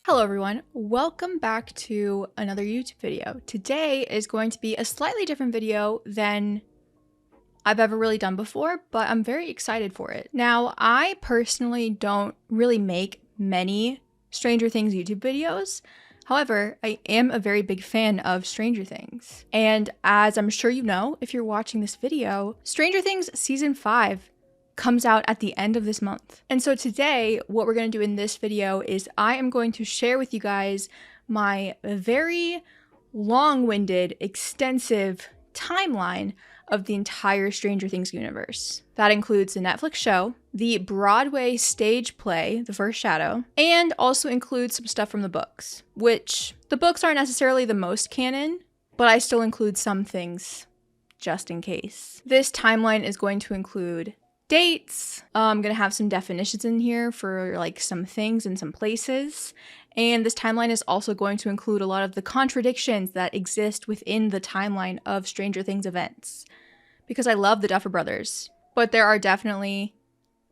Hello everyone, welcome back to another YouTube video. Today is going to be a slightly different video than I've ever really done before, but I'm very excited for it. Now, I personally don't really make many Stranger Things YouTube videos. However, I am a very big fan of Stranger Things. And as I'm sure you know, if you're watching this video, Stranger Things Season 5 comes out at the end of this month. And so today, what we're going to do in this video is I am going to share with you guys my very long-winded, extensive timeline of the entire Stranger Things universe. That includes the Netflix show, the Broadway stage play, The First Shadow, and also includes some stuff from the books, which the books aren't necessarily the most canon, but I still include some things just in case. This timeline is going to include dates. I'm gonna have some definitions in here for like some things and some places. And this timeline is also going to include a lot of the contradictions that exist within the timeline of Stranger Things events. Because I love the Duffer Brothers, but there are definitely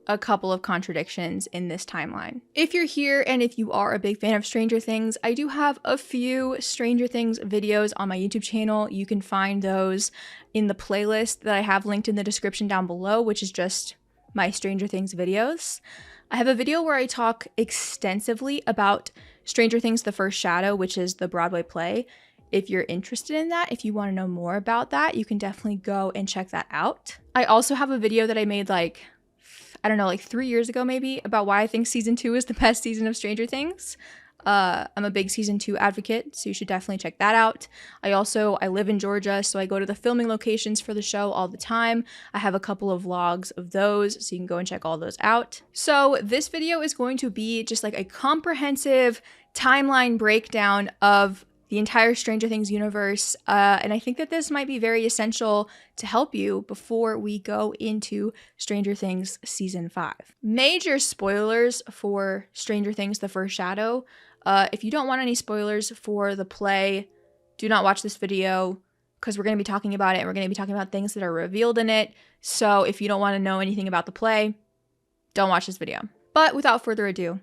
a couple of contradictions in this timeline. If you're here and if you are a big fan of Stranger Things, I do have a few Stranger Things videos on my YouTube channel. You can find those in the playlist that I have linked in the description down below, which is just my Stranger Things videos. I have a video where I talk extensively about Stranger Things The First Shadow, which is the Broadway play. If you're interested in that, if you want to know more about that, you can definitely go and check that out. I also have a video that I made like 3 years ago maybe, about why I think season 2 is the best season of Stranger Things. I'm a big season 2 advocate, so you should definitely check that out. I live in Georgia, so I go to the filming locations for the show all the time. I have a couple of vlogs of those, so you can go and check all those out. So this video is going to be just like a comprehensive timeline breakdown of the entire Stranger Things universe, and I think that this might be very essential to help you before we go into Stranger Things Season 5. Major spoilers for Stranger Things The First Shadow. If you don't want any spoilers for the play, do not watch this video, because we're going to be talking about it, and we're going to be talking about things that are revealed in it. So if you don't want to know anything about the play, don't watch this video. But without further ado,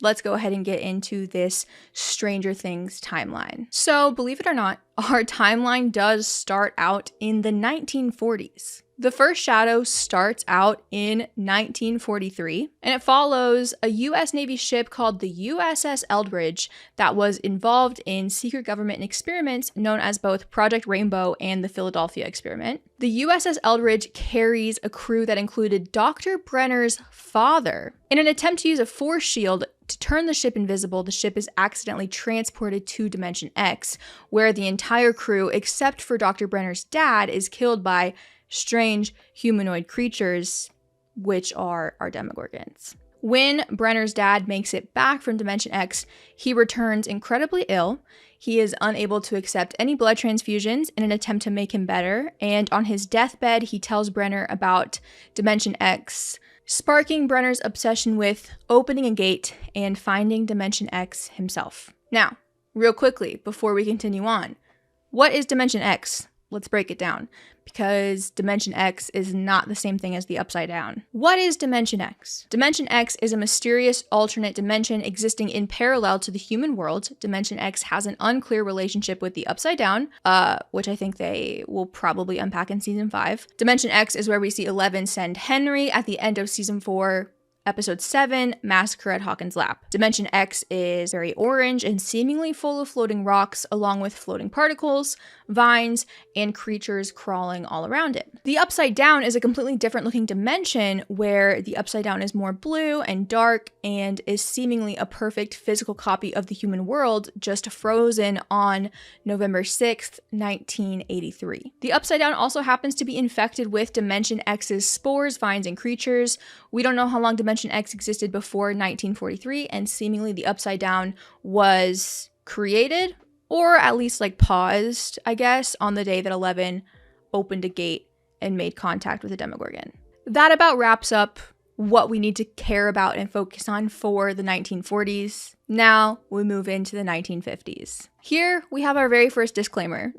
let's go ahead and get into this Stranger Things timeline. So, believe it or not, our timeline does start out in the 1940s. The First Shadow starts out in 1943, and it follows a U.S. Navy ship called the USS Eldridge that was involved in secret government experiments known as both Project Rainbow and the Philadelphia experiment. The USS Eldridge carries a crew that included Dr. Brenner's father. In an attempt to use a force shield to turn the ship invisible, the ship is accidentally transported to Dimension X, where the entire crew, except for Dr. Brenner's dad, is killed by strange humanoid creatures, which are our Demogorgons. When Brenner's dad makes it back from Dimension X, he returns incredibly ill. He is unable to accept any blood transfusions in an attempt to make him better, and on his deathbed, he tells Brenner about Dimension X, sparking Brenner's obsession with opening a gate and finding Dimension X himself. Now, real quickly, before we continue on, what is Dimension X? Let's break it down, because Dimension X is not the same thing as the Upside Down. What is Dimension X? Dimension X is a mysterious alternate dimension existing in parallel to the human world. Dimension X has an unclear relationship with the Upside Down, which I think they will probably unpack in Season 5. Dimension X is where we see Eleven send Henry at the end of Season 4, Episode 7, Massacre at Hawkins Lab. Dimension X is very orange and seemingly full of floating rocks, along with floating particles, vines, and creatures crawling all around it. The Upside Down is a completely different looking dimension, where the Upside Down is more blue and dark and is seemingly a perfect physical copy of the human world, just frozen on November 6th, 1983. The Upside Down also happens to be infected with Dimension X's spores, vines, and creatures. We don't know how long Dimension X existed before 1943, and seemingly the Upside Down was created, or at least like paused, I guess, on the day that Eleven opened a gate and made contact with a Demogorgon. That about wraps up what we need to care about and focus on for the 1940s. Now we move into the 1950s. Here we have our very first disclaimer.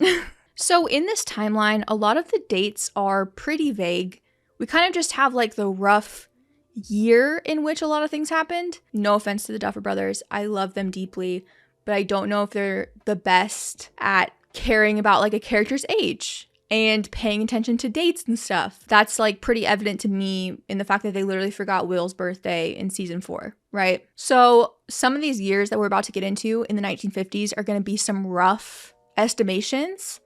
So in this timeline, a lot of the dates are pretty vague. We kind of just have like the rough year in which a lot of things happened. No offense to the Duffer Brothers. I love them deeply, but I don't know if they're the best at caring about like a character's age and paying attention to dates and stuff. That's like pretty evident to me in the fact that they literally forgot Will's birthday in season 4, right? So some of these years that we're about to get into in the 1950s are going to be some rough estimations.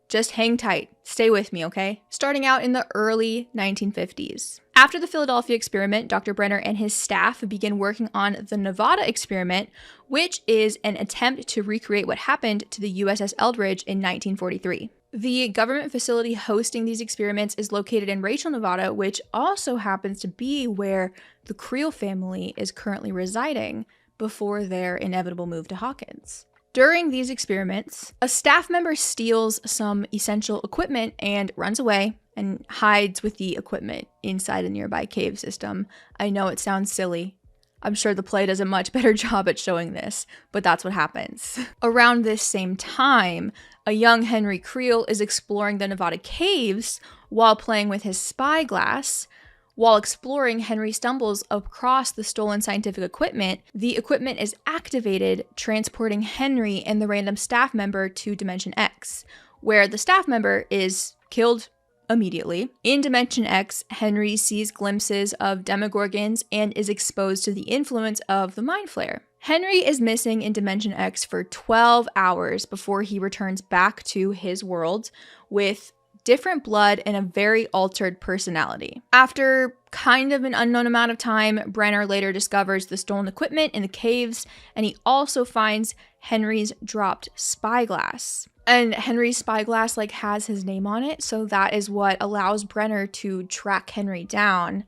Just hang tight. Stay with me, okay? Starting out in the early 1950s. After the Philadelphia experiment, Dr. Brenner and his staff begin working on the Nevada experiment, which is an attempt to recreate what happened to the USS Eldridge in 1943. The government facility hosting these experiments is located in Rachel, Nevada, which also happens to be where the Creel family is currently residing before their inevitable move to Hawkins. During these experiments, a staff member steals some essential equipment and runs away and hides with the equipment inside a nearby cave system. I know it sounds silly. I'm sure the play does a much better job at showing this, but that's what happens. Around this same time, a young Henry Creel is exploring the Nevada caves while playing with his spyglass. While exploring, Henry stumbles across the stolen scientific equipment. The equipment is activated, transporting Henry and the random staff member to Dimension X, where the staff member is killed immediately. In Dimension X, Henry sees glimpses of demogorgons and is exposed to the influence of the Mind Flayer. Henry is missing in Dimension X for 12 hours before he returns back to his world with different blood and a very altered personality. After kind of an unknown amount of time, Brenner later discovers the stolen equipment in the caves, and he also finds Henry's dropped spyglass. And Henry's spyglass like has his name on it, so that is what allows Brenner to track Henry down,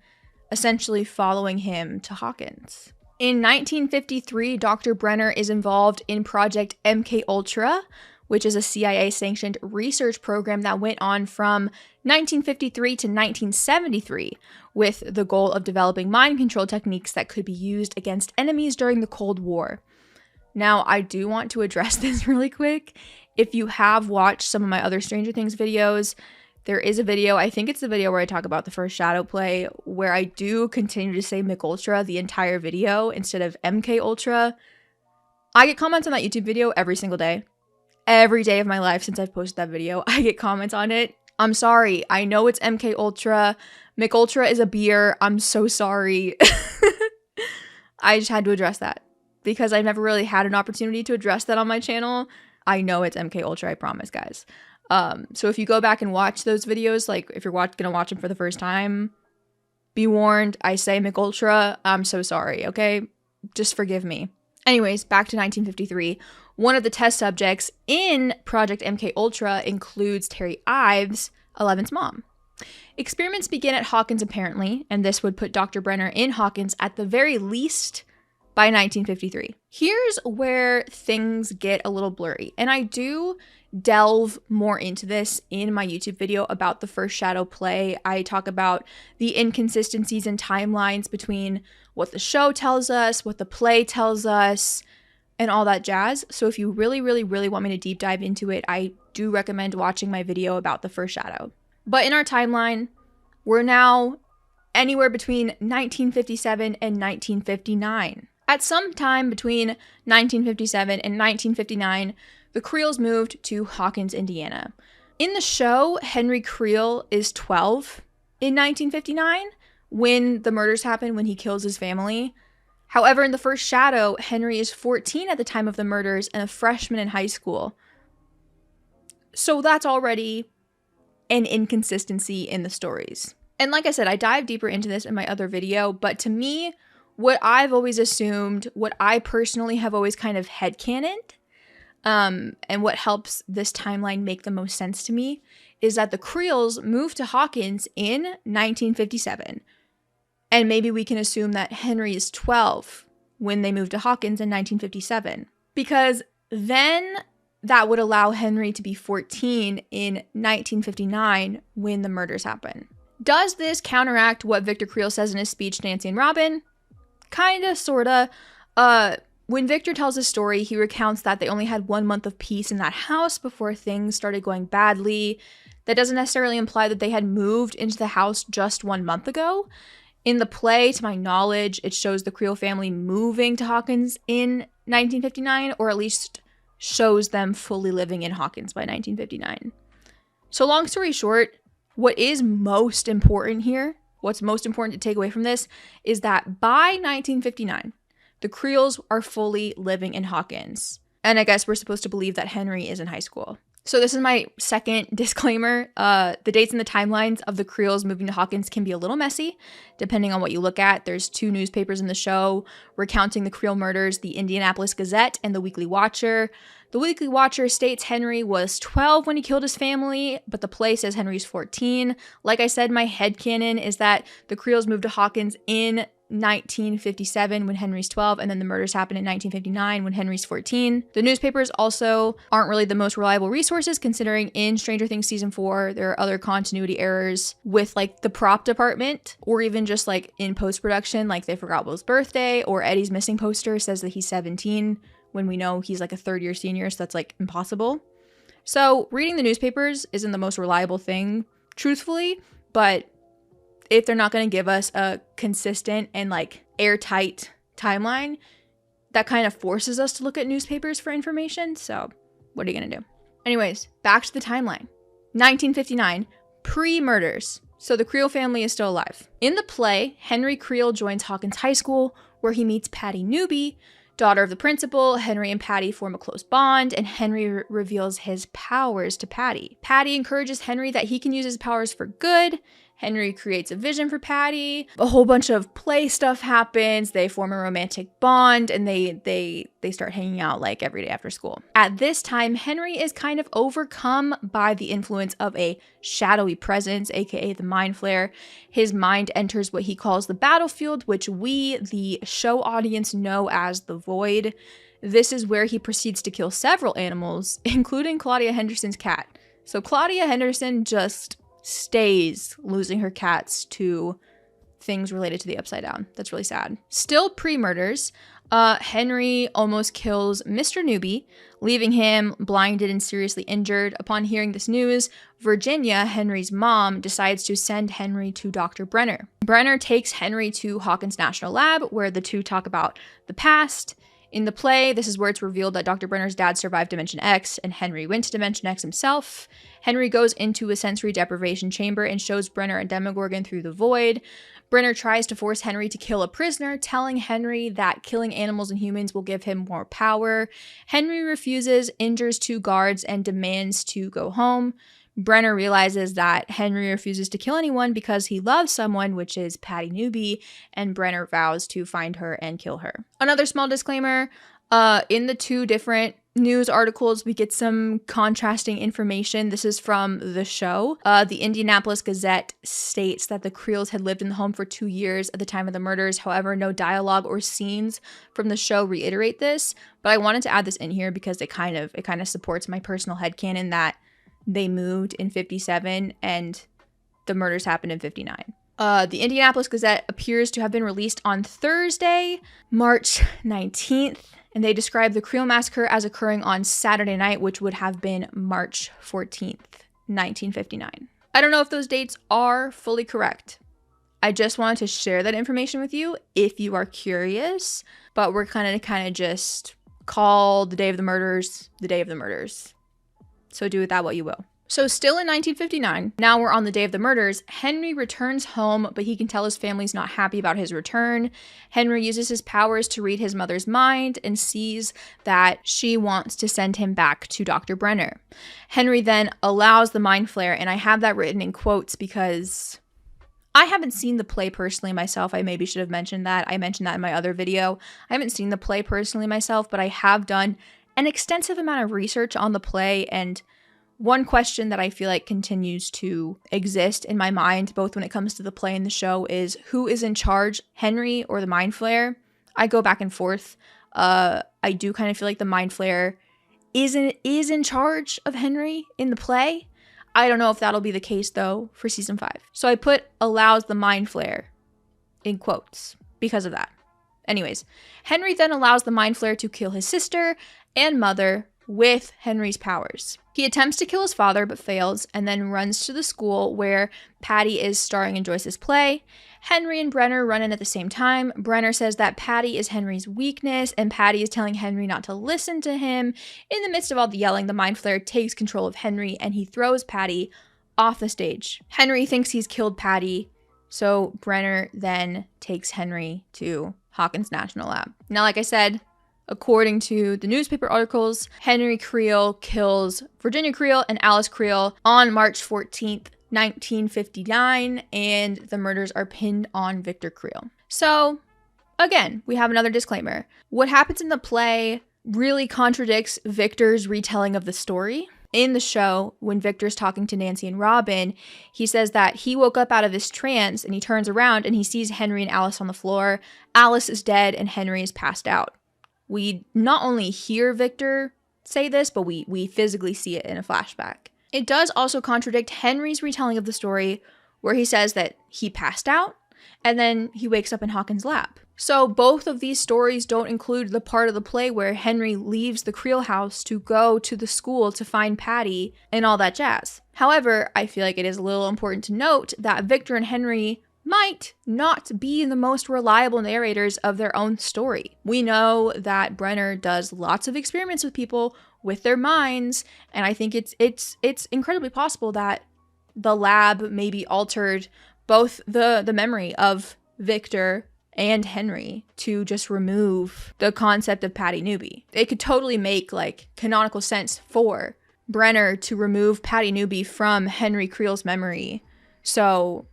essentially following him to Hawkins. In 1953, Dr. Brenner is involved in Project MK which is a CIA-sanctioned research program that went on from 1953 to 1973, with the goal of developing mind control techniques that could be used against enemies during the Cold War. Now, I do want to address this really quick. If you have watched some of my other Stranger Things videos, there is a video, I think it's the video where I talk about the first Shadow play, where I do continue to say MK the entire video instead of MK. I get comments on that YouTube video every single day. Every day of my life since I've posted that video, I get comments on it. I'm sorry. I know it's MK Ultra. MK is a beer. I'm so sorry. I just had to address that because I've never really had an opportunity to address that on my channel. I know it's MK, I promise, guys. So if you go back and watch those videos, like if you're gonna watch them for the first time, be warned, I say MK. I'm so sorry, okay? Just forgive me. Anyways, back to 1953. One of the test subjects in Project MK includes Terry Ives, Eleven's mom. Experiments begin at Hawkins apparently, and this would put Dr. Brenner in Hawkins at the very least by 1953. Here's where things get a little blurry, and I do delve more into this in my YouTube video about the first Shadow play. I talk about the inconsistencies and timelines between what the show tells us, what the play tells us, and all that jazz. So if you really, really, really want me to deep dive into it, I do recommend watching my video about the first Shadow. But in our timeline, we're now anywhere between 1957 and 1959. At some time between 1957 and 1959, the Creels moved to Hawkins, Indiana. In the show, Henry Creel is 12 in 1959 when the murders happen, when he kills his family. However, in the first Shadow, Henry is 14 at the time of the murders and a freshman in high school. So that's already an inconsistency in the stories. And like I said, I dive deeper into this in my other video, but to me, what I've always assumed, what I personally have always kind of headcanoned, and what helps this timeline make the most sense to me, is that the Creels moved to Hawkins in 1957. And maybe we can assume that Henry is 12 when they moved to Hawkins in 1957. Because then that would allow Henry to be 14 in 1959 when the murders happen. Does this counteract what Victor Creel says in his speech, Nancy and Robin? Kinda, sorta. When Victor tells his story, he recounts that they only had 1 month of peace in that house before things started going badly. That doesn't necessarily imply that they had moved into the house just 1 month ago. In the play, to my knowledge, it shows the Creel family moving to Hawkins in 1959, or at least shows them fully living in Hawkins by 1959. So long story short, what is most important here, what's most important to take away from this, is that by 1959, the Creels are fully living in Hawkins. And I guess we're supposed to believe that Henry is in high school. So this is my second disclaimer. The dates and the timelines of the Creels moving to Hawkins can be a little messy, depending on what you look at. There's 2 newspapers in the show recounting the Creel murders, the Indianapolis Gazette and the Weekly Watcher. The Weekly Watcher states Henry was 12 when he killed his family, but the play says Henry's 14. Like I said, my headcanon is that the Creels moved to Hawkins in 1957 when Henry's 12, and then the murders happened in 1959 when Henry's 14. The newspapers also aren't really the most reliable resources, considering in Stranger Things season 4 there are other continuity errors with like the prop department, or even just like in post-production, like they forgot Will's birthday, or Eddie's missing poster says that he's 17 when we know he's like a 3rd-year senior, so that's like impossible. So reading the newspapers isn't the most reliable thing, truthfully, but if they're not going to give us a consistent and like airtight timeline, that kind of forces us to look at newspapers for information. So what are you going to do? Anyways, back to the timeline. 1959, pre-murders. So the Creel family is still alive. In the play, Henry Creel joins Hawkins High School, where he meets Patty Newby, daughter of the principal. Henry and Patty form a close bond, and Henry reveals his powers to Patty. Patty encourages Henry that he can use his powers for good. Henry creates a vision for Patty. A whole bunch of play stuff happens. They form a romantic bond, and they start hanging out like every day after school. At this time, Henry is kind of overcome by the influence of a shadowy presence, aka the Mind Flayer. His mind enters what he calls the battlefield, which we, the show audience, know as the Void. This is where he proceeds to kill several animals, including Claudia Henderson's cat. So Claudia Henderson just stays losing her cats to things related to the Upside Down. That's really sad. Still pre-murders, Henry almost kills Mr. Newby, leaving him blinded and seriously injured. Upon hearing this news, Virginia, Henry's mom, decides to send Henry to Dr. Brenner. Brenner takes Henry to Hawkins National Lab, where the two talk about the past. In the play, this is where it's revealed that Dr. Brenner's dad survived Dimension X, and Henry went to Dimension X himself. Henry goes into a sensory deprivation chamber and shows Brenner a Demogorgon through the Void. Brenner tries to force Henry to kill a prisoner, telling Henry that killing animals and humans will give him more power. Henry refuses, injures 2 guards, and demands to go home. Brenner realizes that Henry refuses to kill anyone because he loves someone, which is Patty Newby, and Brenner vows to find her and kill her. Another small disclaimer, in the 2 different news articles, we get some contrasting information. This is from the show. The Indianapolis Gazette states that the Creels had lived in the home for 2 years at the time of the murders. However, no dialogue or scenes from the show reiterate this, but I wanted to add this in here because it kind of supports my personal headcanon that they moved in 57 and the murders happened in 59. The Indianapolis Gazette appears to have been released on Thursday, March 19th, and they describe the Creel massacre as occurring on Saturday night, which would have been March 14th, 1959. I don't know if those dates are fully correct. I just wanted to share that information with you if you are curious, but we're kind of just call the day of the murders the day of the murders. So do with that what you will. So still in 1959, now we're on the day of the murders, Henry returns home, but he can tell his family's not happy about his return. Henry uses his powers to read his mother's mind and sees that she wants to send him back to Dr. Brenner. Henry then allows the Mind Flayer, and I have that written in quotes because I haven't seen the play personally myself. I maybe should have mentioned that. I mentioned that in my other video. I haven't seen the play personally myself, but I have done an extensive amount of research on the play, and one question that I feel like continues to exist in my mind, both when it comes to the play and the show, is who is in charge, Henry or the Mind Flayer? I go back and forth. I do kind of feel like the Mind Flayer is in charge of Henry in the play. I don't know if that'll be the case, though, for season 5. So I put allows the Mind Flayer in quotes because of that. Anyways, Henry then allows the Mind Flayer to kill his sister and mother with Henry's powers. He attempts to kill his father but fails, and then runs to the school where Patty is starring in Joyce's play. Henry and Brenner run in at the same time. Brenner says that Patty is Henry's weakness, and Patty is telling Henry not to listen to him. In the midst of all the yelling, the Mind Flayer takes control of Henry, and he throws Patty off the stage. Henry thinks he's killed Patty, so Brenner then takes Henry to Hawkins National Lab. Now, like I said, according to the newspaper articles, Henry Creel kills Virginia Creel and Alice Creel on March 14th, 1959, and the murders are pinned on Victor Creel. So, again, we have another disclaimer. What happens in the play really contradicts Victor's retelling of the story. In the show, when Victor's talking to Nancy and Robin, he says that he woke up out of this trance and he turns around and he sees Henry and Alice on the floor. Alice is dead and Henry is passed out. We not only hear Victor say this, but we physically see it in a flashback. It does also contradict Henry's retelling of the story, where he says that he passed out and then he wakes up in Hawkins' lab. So both of these stories don't include the part of the play where Henry leaves the Creel house to go to the school to find Patty and all that jazz. However, I feel like it is a little important to note that Victor and Henry might not be the most reliable narrators of their own story. We know that Brenner does lots of experiments with people with their minds, and I think it's incredibly possible that the lab maybe altered both the memory of Victor and Henry to just remove the concept of Patty Newby. It could totally make like canonical sense for Brenner to remove Patty Newby from Henry Creel's memory. So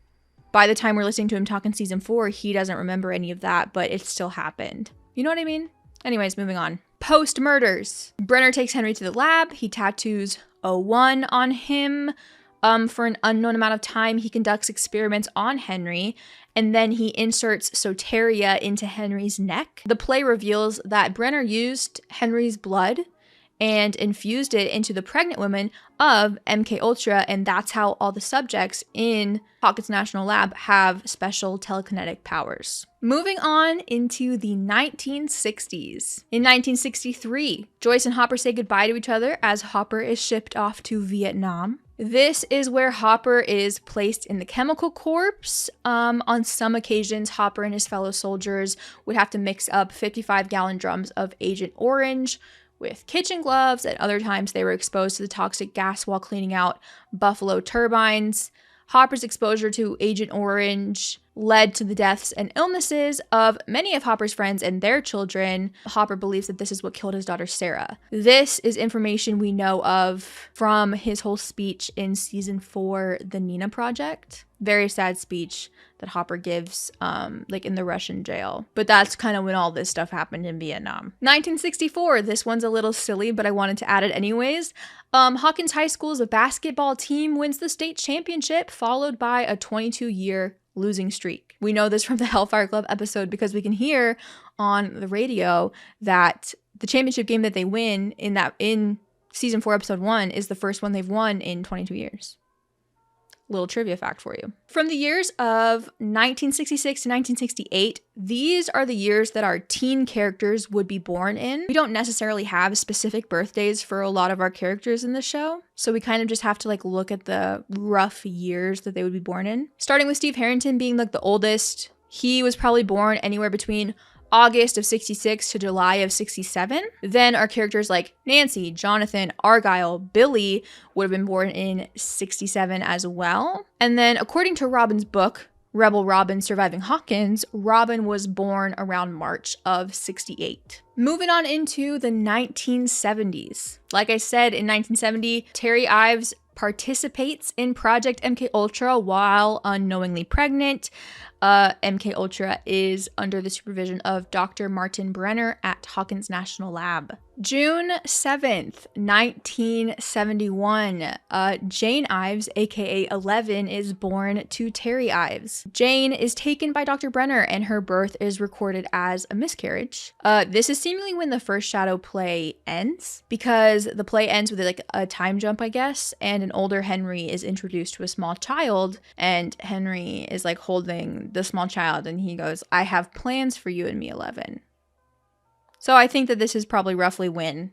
by the time we're listening to him talk in season 4, he doesn't remember any of that, but it still happened. You know what I mean? Anyways, moving on. Post-murders. Brenner takes Henry to the lab. He tattoos 01 on him. For an unknown amount of time, he conducts experiments on Henry, and then he inserts soteria into Henry's neck. The play reveals that Brenner used Henry's blood and infused it into the pregnant women of MK Ultra, and that's how all the subjects in Hawkins National Lab have special telekinetic powers. Moving on into the 1960s. In 1963, Joyce and Hopper say goodbye to each other as Hopper is shipped off to Vietnam. This is where Hopper is placed in the chemical corpse. On some occasions, Hopper and his fellow soldiers would have to mix up 55-gallon drums of Agent Orange with kitchen gloves. At other times, they were exposed to the toxic gas while cleaning out Buffalo turbines. Hopper's exposure to Agent Orange led to the deaths and illnesses of many of Hopper's friends and their children. Hopper believes that this is what killed his daughter Sarah. This is information we know of from his whole speech in season 4, The Nina Project. Very sad speech that Hopper gives, like in the Russian jail. But that's kind of when all this stuff happened in Vietnam. 1964, this one's a little silly, but I wanted to add it anyways. Hawkins High School's basketball team wins the state championship, followed by a 22-year losing streak. We know this from the Hellfire Club episode because we can hear on the radio that the championship game that they win in season 4, episode 1 is the first one they've won in 22 years. Little trivia fact for you. From the years of 1966 to 1968, these are the years that our teen characters would be born in. We don't necessarily have specific birthdays for a lot of our characters in the show, so we kind of just have to like look at the rough years that they would be born in. Starting with Steve Harrington being like the oldest, he was probably born anywhere between August of 66 to July of 67. Then our characters like Nancy, Jonathan, Argyle, Billy would have been born in 67 as well. And then according to Robin's book, Rebel Robin Surviving Hawkins, Robin was born around March of 68. Moving on into the 1970s. Like I said, in 1970, Terry Ives participates in Project MK Ultra while unknowingly pregnant. MK Ultra is under the supervision of Dr. Martin Brenner at Hawkins National Lab. June 7th, 1971, Jane Ives, aka 11, is born to Terry Ives. Jane is taken by Dr. Brenner and her birth is recorded as a miscarriage. This is seemingly when the first Shadow play ends, because the play ends with like a time jump, I guess, and an older Henry is introduced to a small child, and Henry is like holding the small child and he goes, "I have plans for you and me, 11." So I think that this is probably roughly when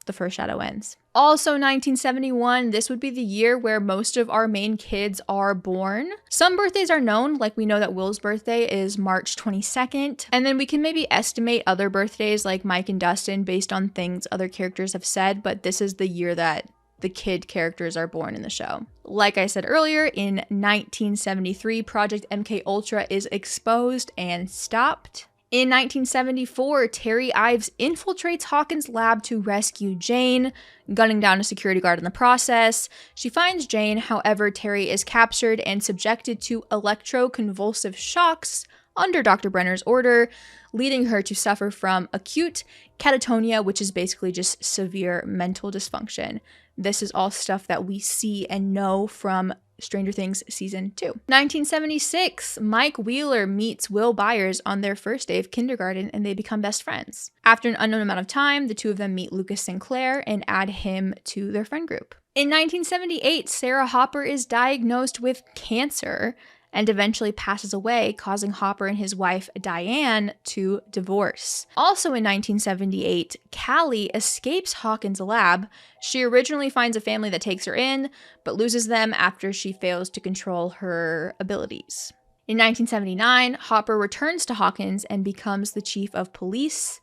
the first Shadow ends. Also 1971, this would be the year where most of our main kids are born. Some birthdays are known, like we know that Will's birthday is March 22nd, and then we can maybe estimate other birthdays like Mike and Dustin based on things other characters have said, but this is the year that the kid characters are born in the show. Like I said earlier, in 1973, Project MK Ultra is exposed and stopped. In 1974, Terry Ives infiltrates Hawkins' lab to rescue Jane, gunning down a security guard in the process. She finds Jane, however, Terry is captured and subjected to electroconvulsive shocks under Dr. Brenner's order, leading her to suffer from acute catatonia, which is basically just severe mental dysfunction. This is all stuff that we see and know from Stranger Things Season 2. 1976, Mike Wheeler meets Will Byers on their first day of kindergarten and they become best friends. After an unknown amount of time, the two of them meet Lucas Sinclair and add him to their friend group. In 1978, Sarah Hopper is diagnosed with cancer and eventually passes away, causing Hopper and his wife, Diane, to divorce. Also in 1978, Callie escapes Hawkins' lab. She originally finds a family that takes her in, but loses them after she fails to control her abilities. In 1979, Hopper returns to Hawkins and becomes the chief of police.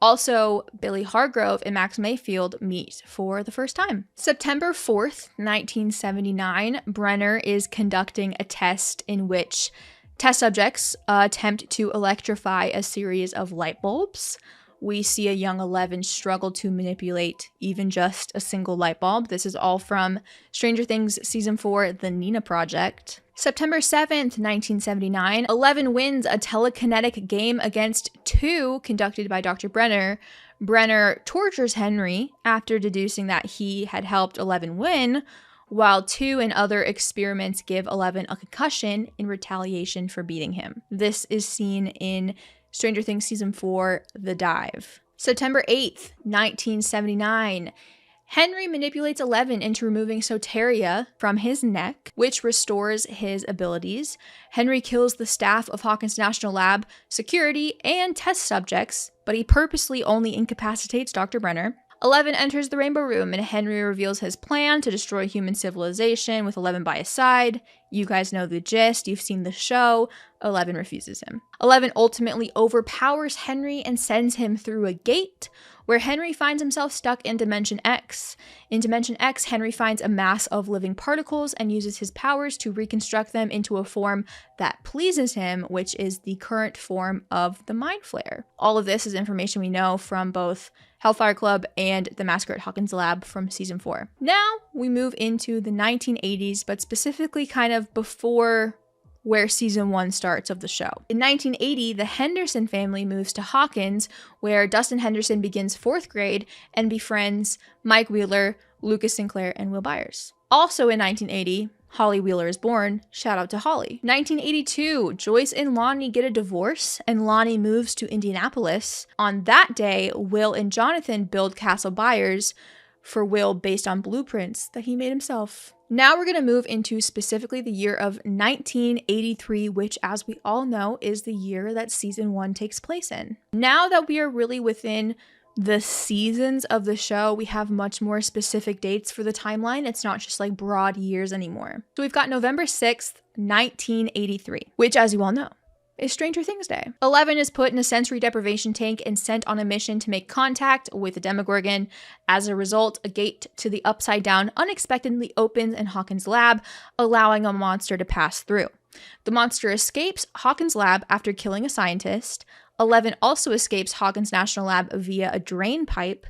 Also, Billy Hargrove and Max Mayfield meet for the first time. September 4th, 1979, Brenner is conducting a test in which test subjects attempt to electrify a series of light bulbs. We see a young 11 struggle to manipulate even just a single light bulb. This is all from Stranger Things Season 4, The Nina Project. September 7th, 1979, 11 wins a telekinetic game against 2 conducted by Dr. Brenner. Brenner tortures Henry after deducing that he had helped 11 win, while 2 in other experiments give 11 a concussion in retaliation for beating him. This is seen in Stranger Things Season 4, The Dive. September 8th, 1979, Henry manipulates 11 into removing Soteria from his neck, which restores his abilities. Henry kills the staff of Hawkins National Lab, security, and test subjects, but he purposely only incapacitates Dr. Brenner. 11 enters the Rainbow Room, and Henry reveals his plan to destroy human civilization with 11 by his side. You guys know the gist. You've seen the show. 11 refuses him. 11 ultimately overpowers Henry and sends him through a gate, where Henry finds himself stuck in Dimension X. In Dimension X, Henry finds a mass of living particles and uses his powers to reconstruct them into a form that pleases him, which is the current form of the Mind Flayer. All of this is information we know from both Hellfire Club and the Massacre at Hawkins Lab from Season 4. Now we move into the 1980s, but specifically kind of before where Season 1 starts of the show. In 1980, the Henderson family moves to Hawkins, where Dustin Henderson begins 4th grade and befriends Mike Wheeler, Lucas Sinclair, and Will Byers. Also in 1980, Holly Wheeler is born. Shout out to Holly. 1982, Joyce and Lonnie get a divorce, and Lonnie moves to Indianapolis. On that day, Will and Jonathan build Castle Byers for Will based on blueprints that he made himself. Now we're going to move into specifically the year of 1983, which, as we all know, is the year that Season 1 takes place in. Now that we are really within the seasons of the show, we have much more specific dates for the timeline. It's not just like broad years anymore. So we've got November 6th, 1983, which, as you all know, is Stranger Things Day. 11 is put in a sensory deprivation tank and sent on a mission to make contact with the Demogorgon. As a result, a gate to the Upside Down unexpectedly opens in Hawkins' lab, allowing a monster to pass through. The monster escapes Hawkins' lab after killing a scientist. 11 also escapes Hawkins National Lab via a drain pipe,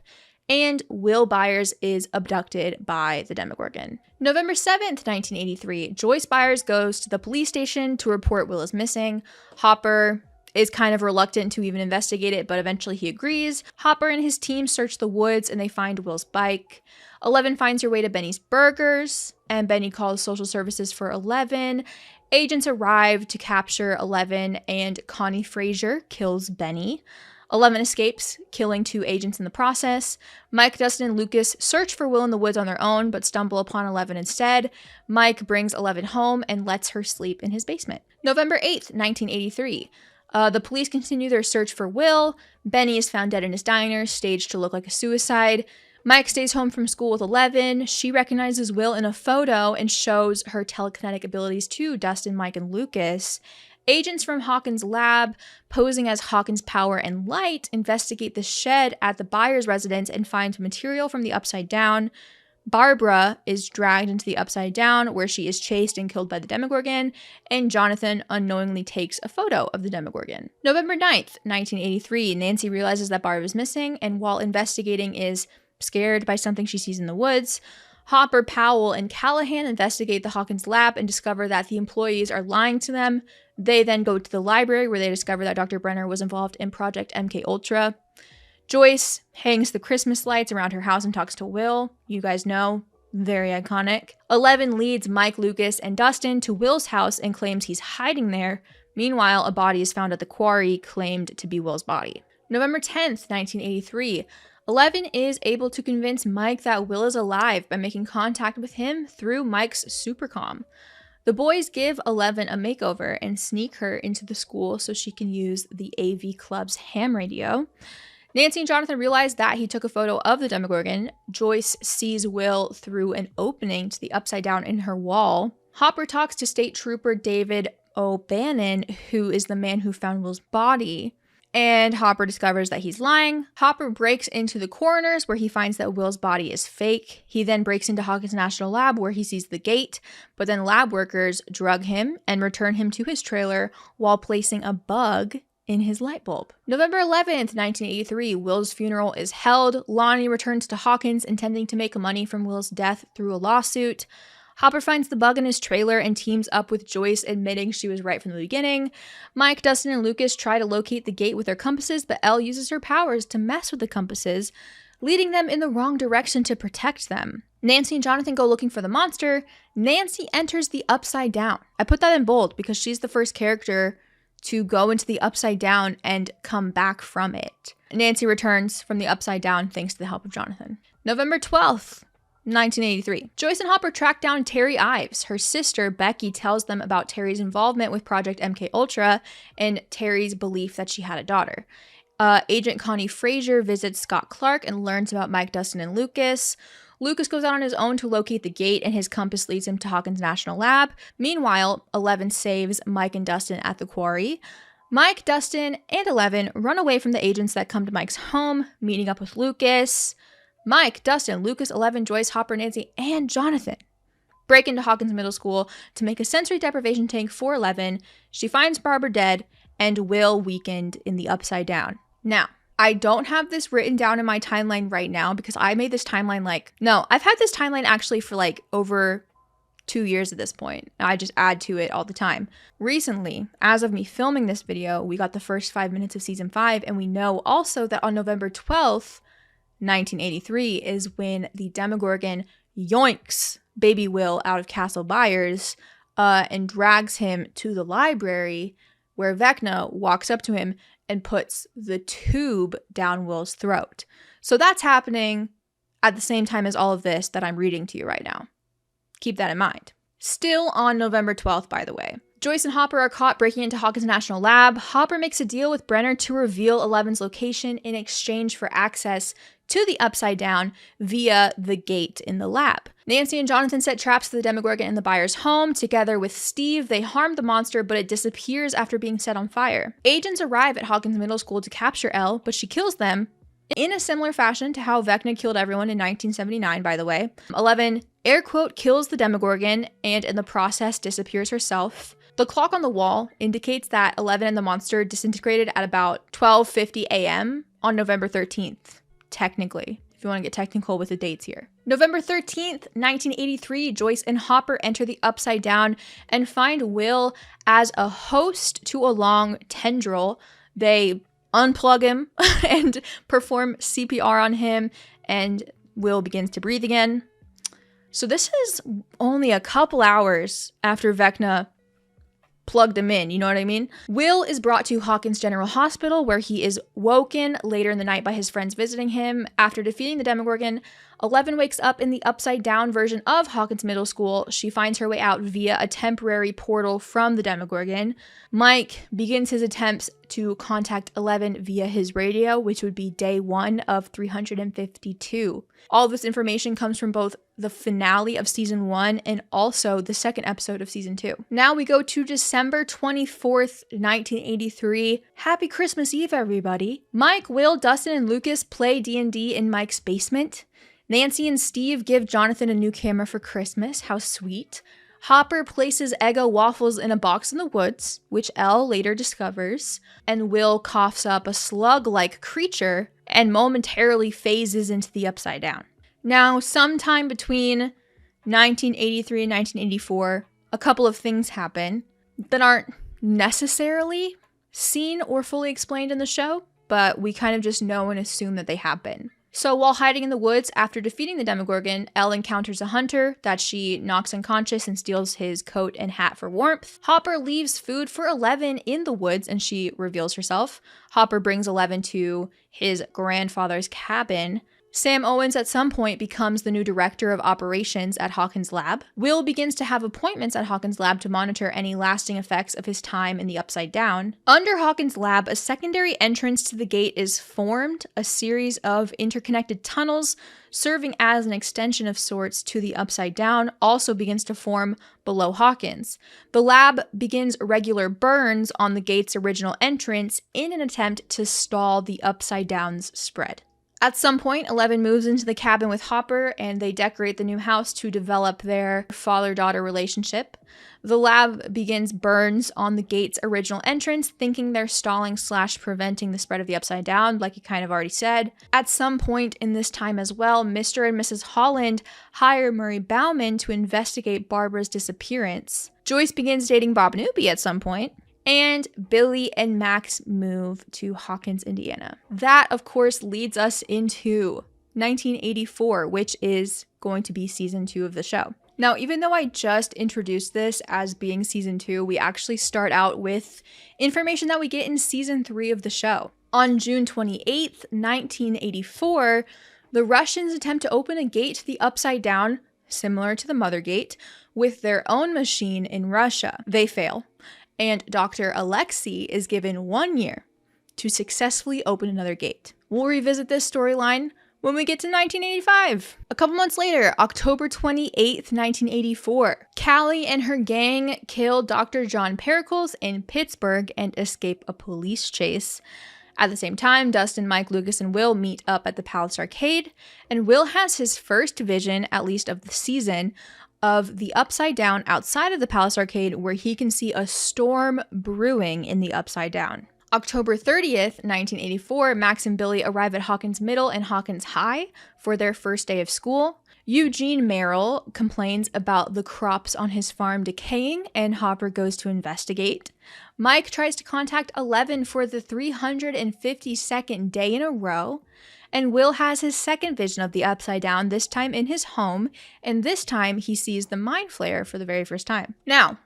and Will Byers is abducted by the Demogorgon. November 7th, 1983, Joyce Byers goes to the police station to report Will is missing. Hopper is kind of reluctant to even investigate it, but eventually he agrees. Hopper and his team search the woods and they find Will's bike. 11 finds her way to Benny's Burgers, and Benny calls social services for 11. Agents arrive to capture 11, and Connie Frazier kills Benny. 11 escapes, killing 2 agents in the process. Mike, Dustin, and Lucas search for Will in the woods on their own, but stumble upon 11 instead. Mike brings 11 home and lets her sleep in his basement. November 8th, 1983. The police continue their search for Will. Benny is found dead in his diner, staged to look like a suicide. Mike stays home from school with 11. She recognizes Will in a photo and shows her telekinetic abilities to Dustin, Mike, and Lucas. Agents from Hawkins Lab, posing as Hawkins Power and Light, investigate the shed at the Byers residence and find material from the Upside Down. Barbara is dragged into the Upside Down, where she is chased and killed by the Demogorgon, and Jonathan unknowingly takes a photo of the Demogorgon. November 9th, 1983, Nancy realizes that Barbara is missing, and while investigating is scared by something she sees in the woods. Hopper, Powell, and Callahan investigate the Hawkins lab and discover that the employees are lying to them. They then go to the library where they discover that Dr. Brenner was involved in Project MK Joyce hangs the Christmas lights around her house and talks to Will. You guys know, very iconic. 11 leads Mike, Lucas, and Dustin to Will's house and claims he's hiding there. Meanwhile, a body is found at the quarry claimed to be Will's body. November 10th, 1983. 11 is able to convince Mike that Will is alive by making contact with him through Mike's supercom. The boys give 11 a makeover and sneak her into the school so she can use the AV Club's ham radio. Nancy and Jonathan realize that he took a photo of the Demogorgon. Joyce sees Will through an opening to the Upside Down in her wall. Hopper talks to State Trooper David O'Bannon, who is the man who found Will's body. And Hopper discovers that he's lying. Hopper breaks into the coroner's where he finds that Will's body is fake. He then breaks into Hawkins National Lab where he sees the gate, but then lab workers drug him and return him to his trailer while placing a bug in his light bulb. November 11th, 1983, Will's funeral is held. Lonnie returns to Hawkins intending to make money from Will's death through a lawsuit. Hopper finds the bug in his trailer and teams up with Joyce, admitting she was right from the beginning. Mike, Dustin, and Lucas try to locate the gate with their compasses, but Elle uses her powers to mess with the compasses, leading them in the wrong direction to protect them. Nancy and Jonathan go looking for the monster. Nancy enters the Upside Down. I put that in bold because she's the first character to go into the Upside Down and come back from it. Nancy returns from the Upside Down thanks to the help of Jonathan. November 12th. 1983. Joyce and Hopper track down Terry Ives. Her sister, Becky, tells them about Terry's involvement with Project MK and Terry's belief that she had a daughter. Agent Connie Frazier visits Scott Clark and learns about Mike, Dustin, and Lucas. Lucas goes out on his own to locate the gate, and his compass leads him to Hawkins National Lab. Meanwhile, 11 saves Mike and Dustin at the quarry. Mike, Dustin, and 11 run away from the agents that come to Mike's home, meeting up with Lucas. Mike, Dustin, Lucas, 11, Joyce, Hopper, Nancy, and Jonathan break into Hawkins Middle School to make a sensory deprivation tank for 11. She finds Barbara dead and Will weakened in the Upside Down. Now, I don't have this written down in my timeline right now because I made this timeline I've had this timeline actually for over 2 years at this point. I just add to it all the time. Recently, as of me filming this video, we got the first 5 minutes of season 5, and we know also that on November 12th, 1983 is when the Demogorgon yoinks baby Will out of Castle Byers and drags him to the library where Vecna walks up to him and puts the tube down Will's throat. So that's happening at the same time as all of this that I'm reading to you right now. Keep that in mind. Still on November 12th, by the way. Joyce and Hopper are caught breaking into Hawkins National Lab. Hopper makes a deal with Brenner to reveal 11's location in exchange for access to the Upside Down via the gate in the lab. Nancy and Jonathan set traps for the Demogorgon in the Byers' home. Together with Steve, they harm the monster, but it disappears after being set on fire. Agents arrive at Hawkins Middle School to capture Elle, but she kills them in a similar fashion to how Vecna killed everyone in 1979, by the way. 11, air quote, kills the Demogorgon and in the process disappears herself. The clock on the wall indicates that 11 and the monster disintegrated at about 12:50 a.m. on November 13th, technically, if you want to get technical with the dates here. November 13th, 1983, Joyce and Hopper enter the Upside Down and find Will as a host to a long tendril. They unplug him and perform CPR on him, and Will begins to breathe again. So this is only a couple hours after Vecna plugged him in, you know what I mean? Will is brought to Hawkins General Hospital, where he is woken later in the night by his friends visiting him. After defeating the Demogorgon, 11 wakes up in the upside-down version of Hawkins Middle School. She finds her way out via a temporary portal from the Demogorgon. Mike begins his attempts to contact 11 via his radio, which would be day 1 of 352. All this information comes from both the finale of season 1 and also the second episode of season 2. Now we go to December 24th, 1983. Happy Christmas Eve, everybody. Mike, Will, Dustin, and Lucas play D&D in Mike's basement. Nancy and Steve give Jonathan a new camera for Christmas. How sweet. Hopper places Eggo waffles in a box in the woods, which Elle later discovers, and Will coughs up a slug-like creature and momentarily phases into the Upside Down. Now, sometime between 1983 and 1984, a couple of things happen that aren't necessarily seen or fully explained in the show, but we kind of just know and assume that they happen. So while hiding in the woods after defeating the Demogorgon, Elle encounters a hunter that she knocks unconscious and steals his coat and hat for warmth. Hopper leaves food for 11 in the woods and she reveals herself. Hopper brings 11 to his grandfather's cabin. Sam Owens at some point becomes the new director of operations at Hawkins Lab. Will begins to have appointments at Hawkins Lab to monitor any lasting effects of his time in the Upside Down. Under Hawkins Lab, a secondary entrance to the gate is formed, a series of interconnected tunnels serving as an extension of sorts to the Upside Down also begins to form below Hawkins. The lab begins regular burns on the gate's original entrance in an attempt to stall the Upside Down's spread. At some point, 11 moves into the cabin with Hopper, and they decorate the new house to develop their father-daughter relationship. The lab begins burns on the gate's original entrance, thinking they're stalling/preventing the spread of the Upside Down, like you kind of already said. At some point in this time as well, Mr. and Mrs. Holland hire Murray Bauman to investigate Barbara's disappearance. Joyce begins dating Bob Newby at some point. And Billy and Max move to Hawkins, Indiana. That, of course, leads us into 1984, which is going to be season 2 of the show. Now, even though I just introduced this as being season 2, we actually start out with information that we get in season 3 of the show. On June 28th, 1984, the Russians attempt to open a gate to the Upside Down, similar to the Mother Gate, with their own machine in Russia. They fail. And Dr. Alexei is given 1 year to successfully open another gate. We'll revisit this storyline when we get to 1985. A couple months later, October 28th, 1984, Callie and her gang kill Dr. John Pericles in Pittsburgh and escape a police chase. At the same time, Dustin, Mike, Lucas, and Will meet up at the Palace Arcade, and Will has his first vision, at least of the season, of the Upside Down outside of the Palace Arcade, where he can see a storm brewing in the Upside Down. October 30th, 1984, Max and Billy arrive at Hawkins Middle and Hawkins High for their first day of school. Eugene Merrill complains about the crops on his farm decaying, and Hopper goes to investigate. Mike tries to contact 11 for the 352nd day in a row, and Will has his second vision of the Upside Down, this time in his home, and this time he sees the Mind Flayer for the very first time. Now,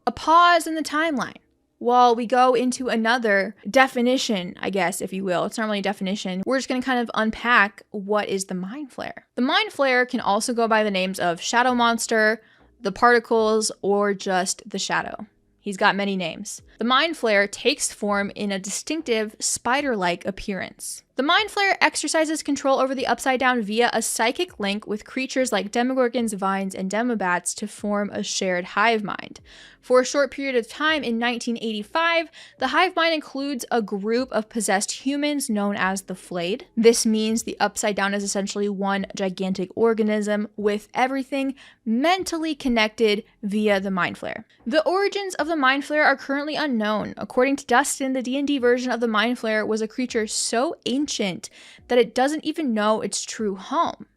a pause in the timeline while we go into another definition, I guess, if you will. It's not really a definition. We're just going to kind of unpack what is the Mind Flayer. The Mind Flayer can also go by the names of Shadow Monster, the Particles, or just the Shadow. He's got many names. The Mind Flayer takes form in a distinctive spider-like appearance. The Mind Flayer exercises control over the Upside Down via a psychic link with creatures like Demogorgons, Vines, and Demobats to form a shared hive mind. For a short period of time in 1985, the hive mind includes a group of possessed humans known as the Flayed. This means the Upside Down is essentially one gigantic organism with everything mentally connected via the Mind Flayer. The origins of the Mind Flayer are currently unknown. According to Dustin, the D&D version of the Mind Flayer was a creature so ancient that it doesn't even know its true home.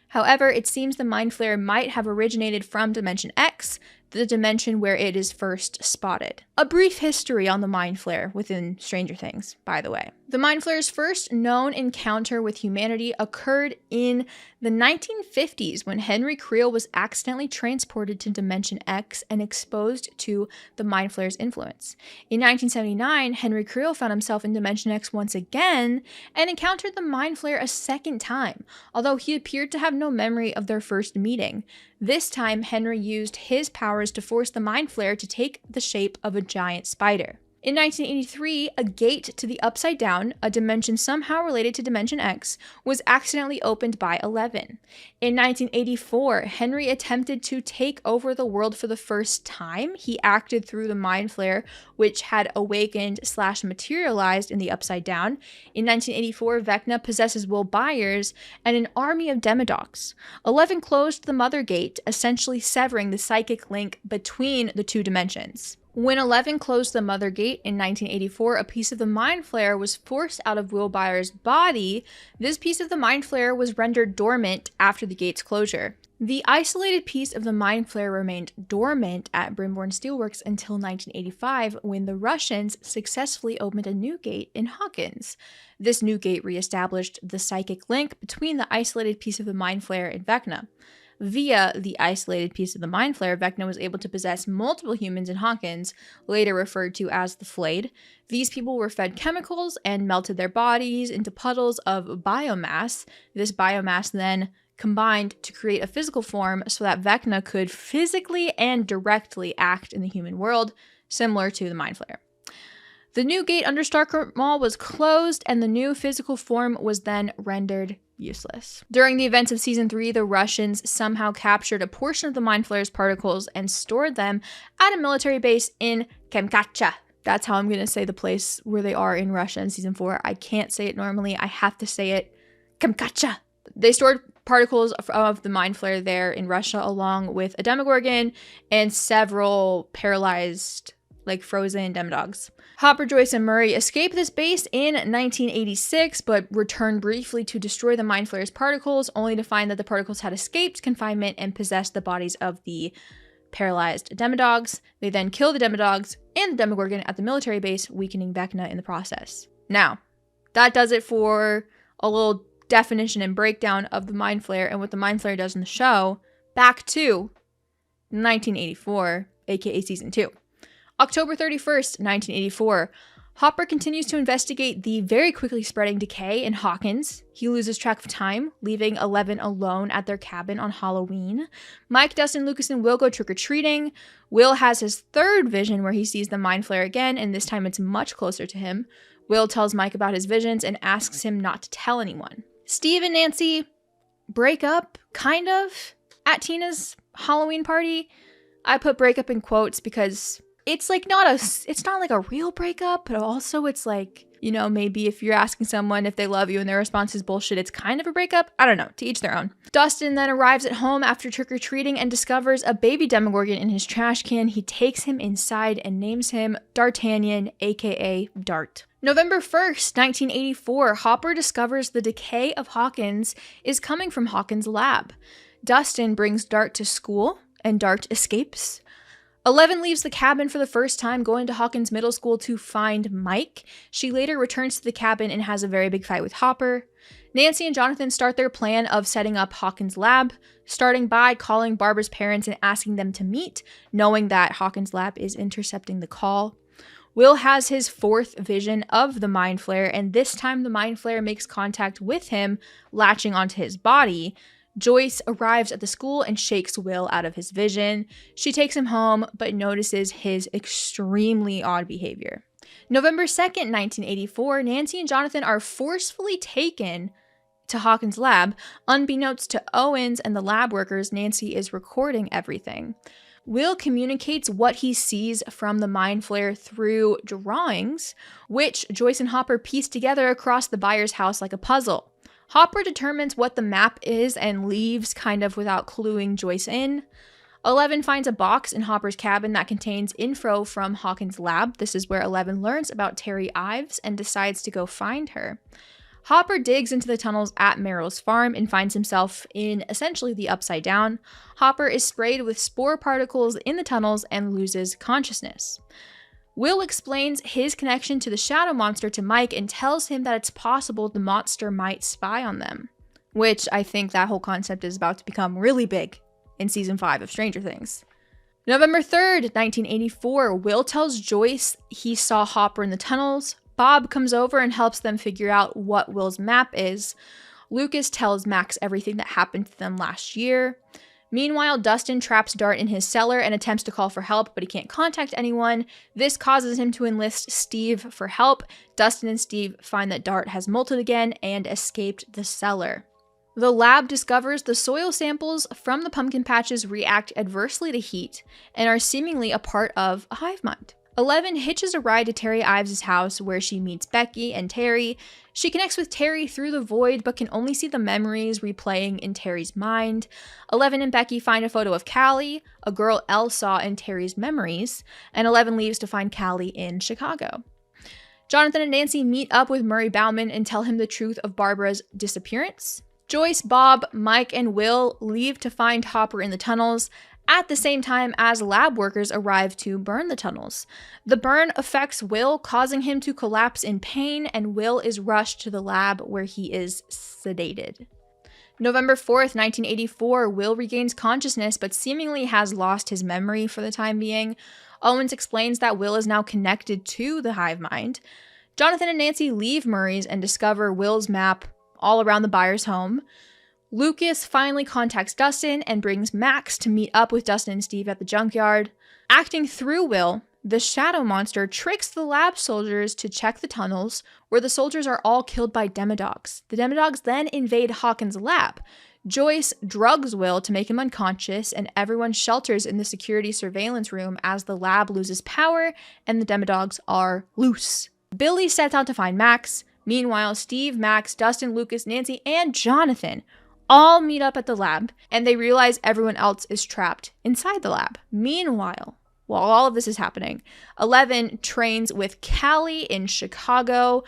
However, it seems the Mind Flayer might have originated from Dimension X, the dimension where it is first spotted. A brief history on the Mind Flayer within Stranger Things, by the way. The Mind Flayer's first known encounter with humanity occurred in the 1950s when Henry Creel was accidentally transported to Dimension X and exposed to the Mind Flayer's influence. In 1979, Henry Creel found himself in Dimension X once again and encountered the Mind Flayer a second time, although he appeared to have no memory of their first meeting. This time, Henry used his powers to force the Mind Flayer to take the shape of a giant spider. In 1983, a gate to the Upside Down, a dimension somehow related to Dimension X, was accidentally opened by 11. In 1984, Henry attempted to take over the world for the first time. He acted through the Mind Flayer, which had awakened/materialized in the Upside Down. In 1984, Vecna possesses Will Byers and an army of Demodogs. 11 closed the Mother Gate, essentially severing the psychic link between the two dimensions. When 11 closed the Mother Gate in 1984, a piece of the Mind Flayer was forced out of Will Byers' body. This piece of the Mind Flayer was rendered dormant after the gate's closure. The isolated piece of the Mind Flayer remained dormant at Brimborn Steelworks until 1985, when the Russians successfully opened a new gate in Hawkins. This new gate reestablished the psychic link between the isolated piece of the Mind Flayer and Vecna. Via the isolated piece of the Mind Flayer, Vecna was able to possess multiple humans in Hawkins, later referred to as the Flayed. These people were fed chemicals and melted their bodies into puddles of biomass. This biomass then combined to create a physical form so that Vecna could physically and directly act in the human world, similar to the Mind Flayer. The new gate under Starcourt Mall was closed, and the new physical form was then rendered useless. During the events of Season 3, the Russians somehow captured a portion of the Mind Flayer's particles and stored them at a military base in Kamchatka. That's how I'm going to say the place where they are in Russia in Season 4. I can't say it normally. I have to say it. Kamchatka. They stored particles of the Mind Flayer there in Russia, along with a Demogorgon and several paralyzed, frozen Demodogs. Hopper, Joyce, and Murray escaped this base in 1986, but returned briefly to destroy the Mind Flayer's particles, only to find that the particles had escaped confinement and possessed the bodies of the paralyzed Demodogs. They then kill the Demodogs and the Demogorgon at the military base, weakening Vecna in the process. Now, that does it for a little definition and breakdown of the Mind Flayer and what the Mind Flayer does in the show. Back to 1984, aka Season 2. October 31st, 1984. Hopper continues to investigate the very quickly spreading decay in Hawkins. He loses track of time, leaving 11 alone at their cabin on Halloween. Mike, Dustin, Lucas, and Will go trick-or-treating. Will has his third vision where he sees the Mind Flayer again, and this time it's much closer to him. Will tells Mike about his visions and asks him not to tell anyone. Steve and Nancy break up, kind of, at Tina's Halloween party. I put breakup in quotes because it's not a real breakup, but also it's maybe if you're asking someone if they love you and their response is bullshit, it's kind of a breakup. I don't know, to each their own. Dustin then arrives at home after trick-or-treating and discovers a baby Demogorgon in his trash can. He takes him inside and names him D'Artagnan, aka Dart. November 1st, 1984, Hopper discovers the decay of Hawkins is coming from Hawkins Lab. Dustin brings Dart to school, and Dart escapes. 11 leaves the cabin for the first time, going to Hawkins Middle School to find Mike. She later returns to the cabin and has a very big fight with Hopper. Nancy and Jonathan start their plan of setting up Hawkins Lab, starting by calling Barbara's parents and asking them to meet, knowing that Hawkins Lab is intercepting the call. Will has his fourth vision of the Mind Flayer, and this time the Mind Flayer makes contact with him, latching onto his body. Joyce arrives at the school and shakes Will out of his vision. She takes him home, but notices his extremely odd behavior. November 2nd, 1984, Nancy and Jonathan are forcefully taken to Hawkins' lab. Unbeknownst to Owens and the lab workers, Nancy is recording everything. Will communicates what he sees from the Mind Flayer through drawings, which Joyce and Hopper piece together across the Byers' house like a puzzle. Hopper determines what the map is and leaves kind of without cluing Joyce in. 11 finds a box in Hopper's cabin that contains info from Hawkins' lab. This is where 11 learns about Terry Ives and decides to go find her. Hopper digs into the tunnels at Merrill's farm and finds himself in essentially the Upside Down. Hopper is sprayed with spore particles in the tunnels and loses consciousness. Will explains his connection to the shadow monster to Mike and tells him that it's possible the monster might spy on them, which I think that whole concept is about to become really big in season 5 of Stranger Things. November 3rd, 1984, Will tells Joyce he saw Hopper in the tunnels. Bob comes over and helps them figure out what Will's map is. Lucas tells Max everything that happened to them last year. Meanwhile, Dustin traps Dart in his cellar and attempts to call for help, but he can't contact anyone. This causes him to enlist Steve for help. Dustin and Steve find that Dart has molted again and escaped the cellar. The lab discovers the soil samples from the pumpkin patches react adversely to heat and are seemingly a part of a hive mind. 11 hitches a ride to Terry Ives' house where she meets Becky and Terry. She connects with Terry through the void but can only see the memories replaying in Terry's mind. 11 and Becky find a photo of Callie, a girl Elle saw in Terry's memories, and 11 leaves to find Callie in Chicago. Jonathan and Nancy meet up with Murray Bauman and tell him the truth of Barbara's disappearance. Joyce, Bob, Mike, and Will leave to find Hopper in the tunnels at the same time as lab workers arrive to burn the tunnels. The burn affects Will, causing him to collapse in pain, and Will is rushed to the lab where he is sedated. November 4th, 1984, Will regains consciousness but seemingly has lost his memory for the time being. Owens explains that Will is now connected to the hive mind. Jonathan and Nancy leave Murray's and discover Will's map all around the Byers' home. Lucas finally contacts Dustin and brings Max to meet up with Dustin and Steve at the junkyard. Acting through Will, the shadow monster tricks the lab soldiers to check the tunnels, where the soldiers are all killed by demodogs. The demodogs then invade Hawkins' lab. Joyce drugs Will to make him unconscious, and everyone shelters in the security surveillance room as the lab loses power and the demodogs are loose. Billy sets out to find Max. Meanwhile, Steve, Max, Dustin, Lucas, Nancy, and Jonathan all meet up at the lab, and they realize everyone else is trapped inside the lab. Meanwhile, while all of this is happening, 11 trains with Callie in Chicago.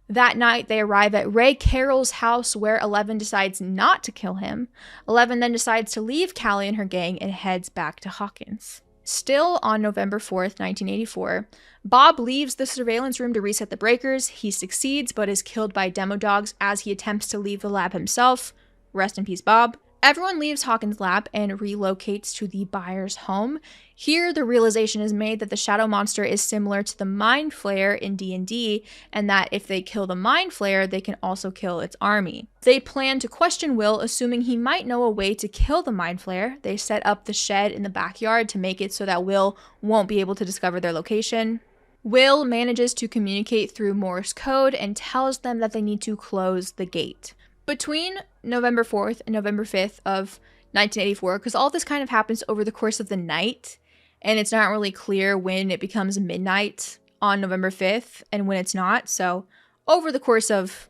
That night, they arrive at Ray Carroll's house, where 11 decides not to kill him. 11 then decides to leave Callie and her gang and heads back to Hawkins. Still on November 4th, 1984, Bob leaves the surveillance room to reset the breakers. He succeeds, but is killed by demodogs as he attempts to leave the lab himself. Rest in peace, Bob. Everyone leaves Hawkins' lab and relocates to the Byers' home. Here, the realization is made that the shadow monster is similar to the Mind Flayer in D&D, and that if they kill the Mind Flayer, they can also kill its army. They plan to question Will, assuming he might know a way to kill the Mind Flayer. They set up the shed in the backyard to make it so that Will won't be able to discover their location. Will manages to communicate through Morse code and tells them that they need to close the gate. Between November 4th and November 5th of 1984, because all this kind of happens over the course of the night, and it's not really clear when it becomes midnight on November 5th and when it's not, so over the course of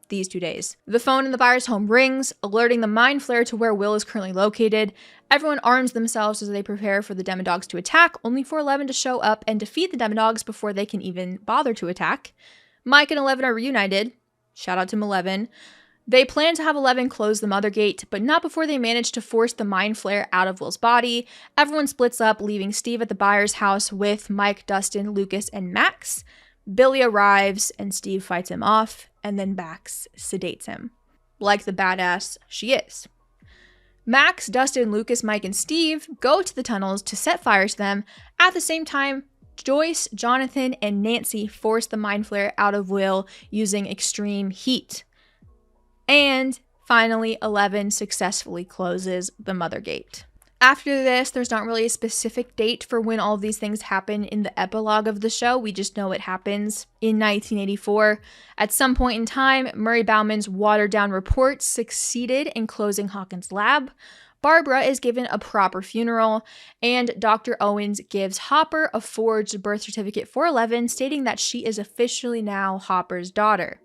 these 2 days. The phone in the Byers' home rings, alerting the Mind Flayer to where Will is currently located. Everyone arms themselves as they prepare for the demodogs to attack, only for 11 to show up and defeat the demodogs before they can even bother to attack. Mike and 11 are reunited. Shout out to 11. They plan to have 11 close the mother gate, but not before they manage to force the Mind Flayer out of Will's body. Everyone splits up, leaving Steve at the Byers' house with Mike, Dustin, Lucas, and Max. Billy arrives, and Steve fights him off, and then Max sedates him, like the badass she is. Max, Dustin, Lucas, Mike, and Steve go to the tunnels to set fire to them. At the same time, Joyce, Jonathan, and Nancy force the Mind Flayer out of Will using extreme heat. And finally, 11 successfully closes the mother gate. After this, there's not really a specific date for when all of these things happen in the epilogue of the show. We just know it happens in 1984. At some point in time, Murray Bauman's watered-down report succeeded in closing Hawkins' lab. Barbara is given a proper funeral, and Dr. Owens gives Hopper a forged birth certificate for 11, stating that she is officially now Hopper's daughter.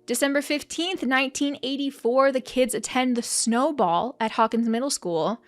December 15th, 1984, the kids attend the Snowball at Hawkins Middle School,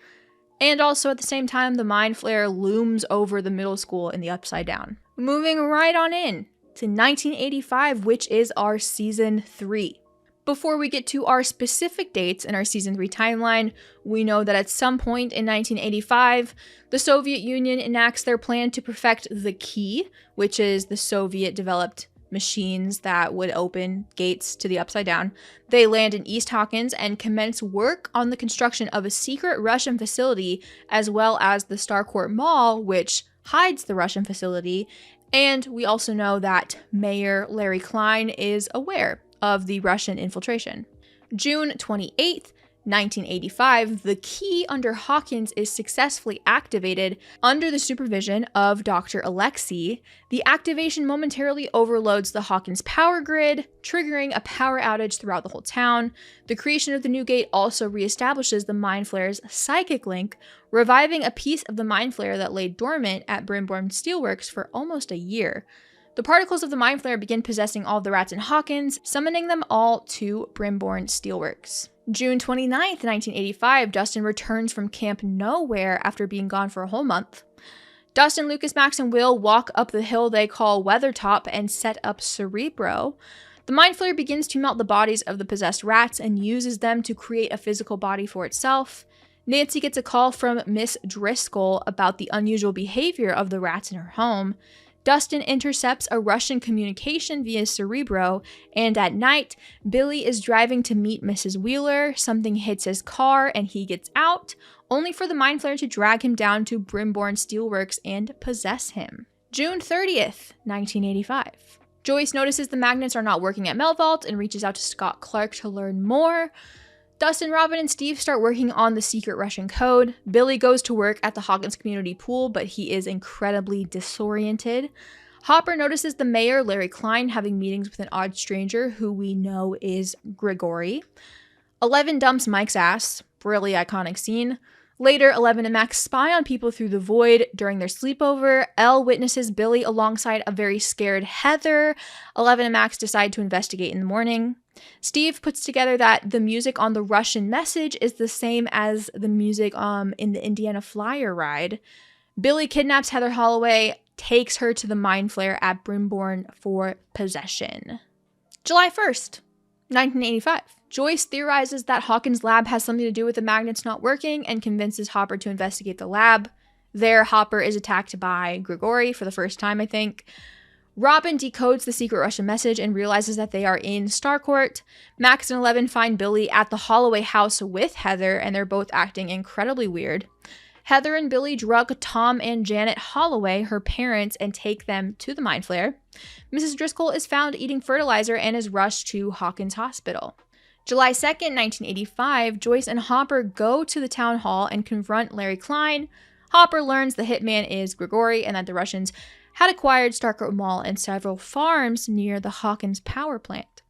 and also at the same time, the Mind Flayer looms over the middle school in the Upside Down. Moving right on in to 1985, which is our season 3. Before we get to our specific dates in our Season 3 timeline, we know that at some point in 1985, the Soviet Union enacts their plan to perfect the key, which is the Soviet-developed machines that would open gates to the Upside Down. They land in East Hawkins and commence work on the construction of a secret Russian facility, as well as the Starcourt Mall, which hides the Russian facility. And we also know that Mayor Larry Klein is aware of the Russian infiltration. June 28th, 1985, the key under Hawkins is successfully activated under the supervision of Dr. Alexei. The activation momentarily overloads the Hawkins power grid, triggering a power outage throughout the whole town. The creation of the new gate also reestablishes the Mind Flayer's psychic link, reviving a piece of the Mind Flayer that lay dormant at Brimborn Steelworks for almost a year. The particles of the Mind Flayer begin possessing all of the rats in Hawkins, summoning them all to Brimborn Steelworks. June 29th, 1985, Dustin returns from Camp Nowhere after being gone for a whole month. Dustin, Lucas, Max, and Will walk up the hill they call Weathertop and set up Cerebro. The Mind Flayer begins to melt the bodies of the possessed rats and uses them to create a physical body for itself. Nancy gets a call from Miss Driscoll about the unusual behavior of the rats in her home. Dustin intercepts a Russian communication via Cerebro, and at night, Billy is driving to meet Mrs. Wheeler. Something hits his car and he gets out, only for the Mind Flayer to drag him down to Brimborn Steelworks and possess him. June 30th, 1985. Joyce notices the magnets are not working at Melvault and reaches out to Scott Clark to learn more. Dustin, Robin, and Steve start working on the secret Russian code. Billy goes to work at the Hawkins community pool, but he is incredibly disoriented. Hopper notices the mayor, Larry Klein, having meetings with an odd stranger who we know is Grigory. 11 dumps Mike's ass. Really iconic scene. Later, 11 and Max spy on people through the void during their sleepover. Elle witnesses Billy alongside a very scared Heather. 11 and Max decide to investigate in the morning. Steve puts together that the music on the Russian message is the same as the music in the Indiana Flyer ride. Billy kidnaps Heather Holloway, takes her to the Mind Flayer at Brimborn for possession. July 1st, 1985. Joyce theorizes that Hawkins Lab has something to do with the magnets not working and convinces Hopper to investigate the lab. There, Hopper is attacked by Grigory for the first time, I think. Robin decodes the secret Russian message and realizes that they are in Starcourt. Max and 11 find Billy at the Holloway house with Heather, and they're both acting incredibly weird. Heather and Billy drug Tom and Janet Holloway, her parents, and take them to the Mind Flayer. Mrs. Driscoll is found eating fertilizer and is rushed to Hawkins Hospital. July 2nd, 1985, Joyce and Hopper go to the town hall and confront Larry Klein. Hopper learns the hitman is Grigory and that the Russians had acquired Starcourt Mall and several farms near the Hawkins power plant.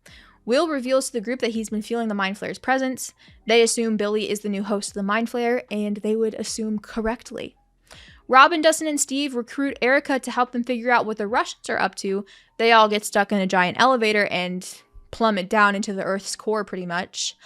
Will reveals to the group that he's been feeling the Mind Flayer's presence. They assume Billy is the new host of the Mind Flayer, and they would assume correctly. Robin, Dustin, and Steve recruit Erica to help them figure out what the Russians are up to. They all get stuck in a giant elevator and plummet down into the Earth's core pretty much.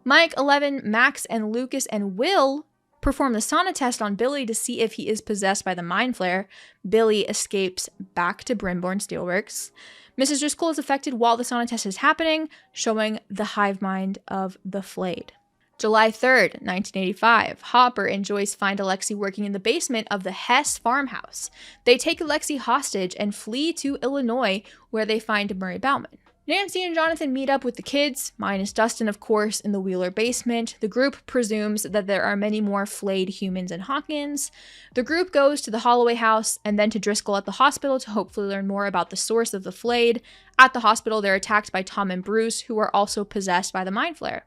Mike, 11, Max, and Lucas and Will perform the sauna test on Billy to see if he is possessed by the Mind Flayer. Billy escapes back to Brimborn Steelworks. Mrs. Driscoll is affected while the sauna test is happening, showing the hive mind of the flayed. July 3rd, 1985, Hopper and Joyce find Alexei working in the basement of the Hess farmhouse. They take Alexei hostage and flee to Illinois, where they find Murray Bauman. Nancy and Jonathan meet up with the kids, minus Dustin, of course, in the Wheeler basement. The group presumes that there are many more flayed humans in Hawkins. The group goes to the Holloway house and then to Driscoll at the hospital to hopefully learn more about the source of the flayed. At the hospital, they're attacked by Tom and Bruce, who are also possessed by the Mind Flayer.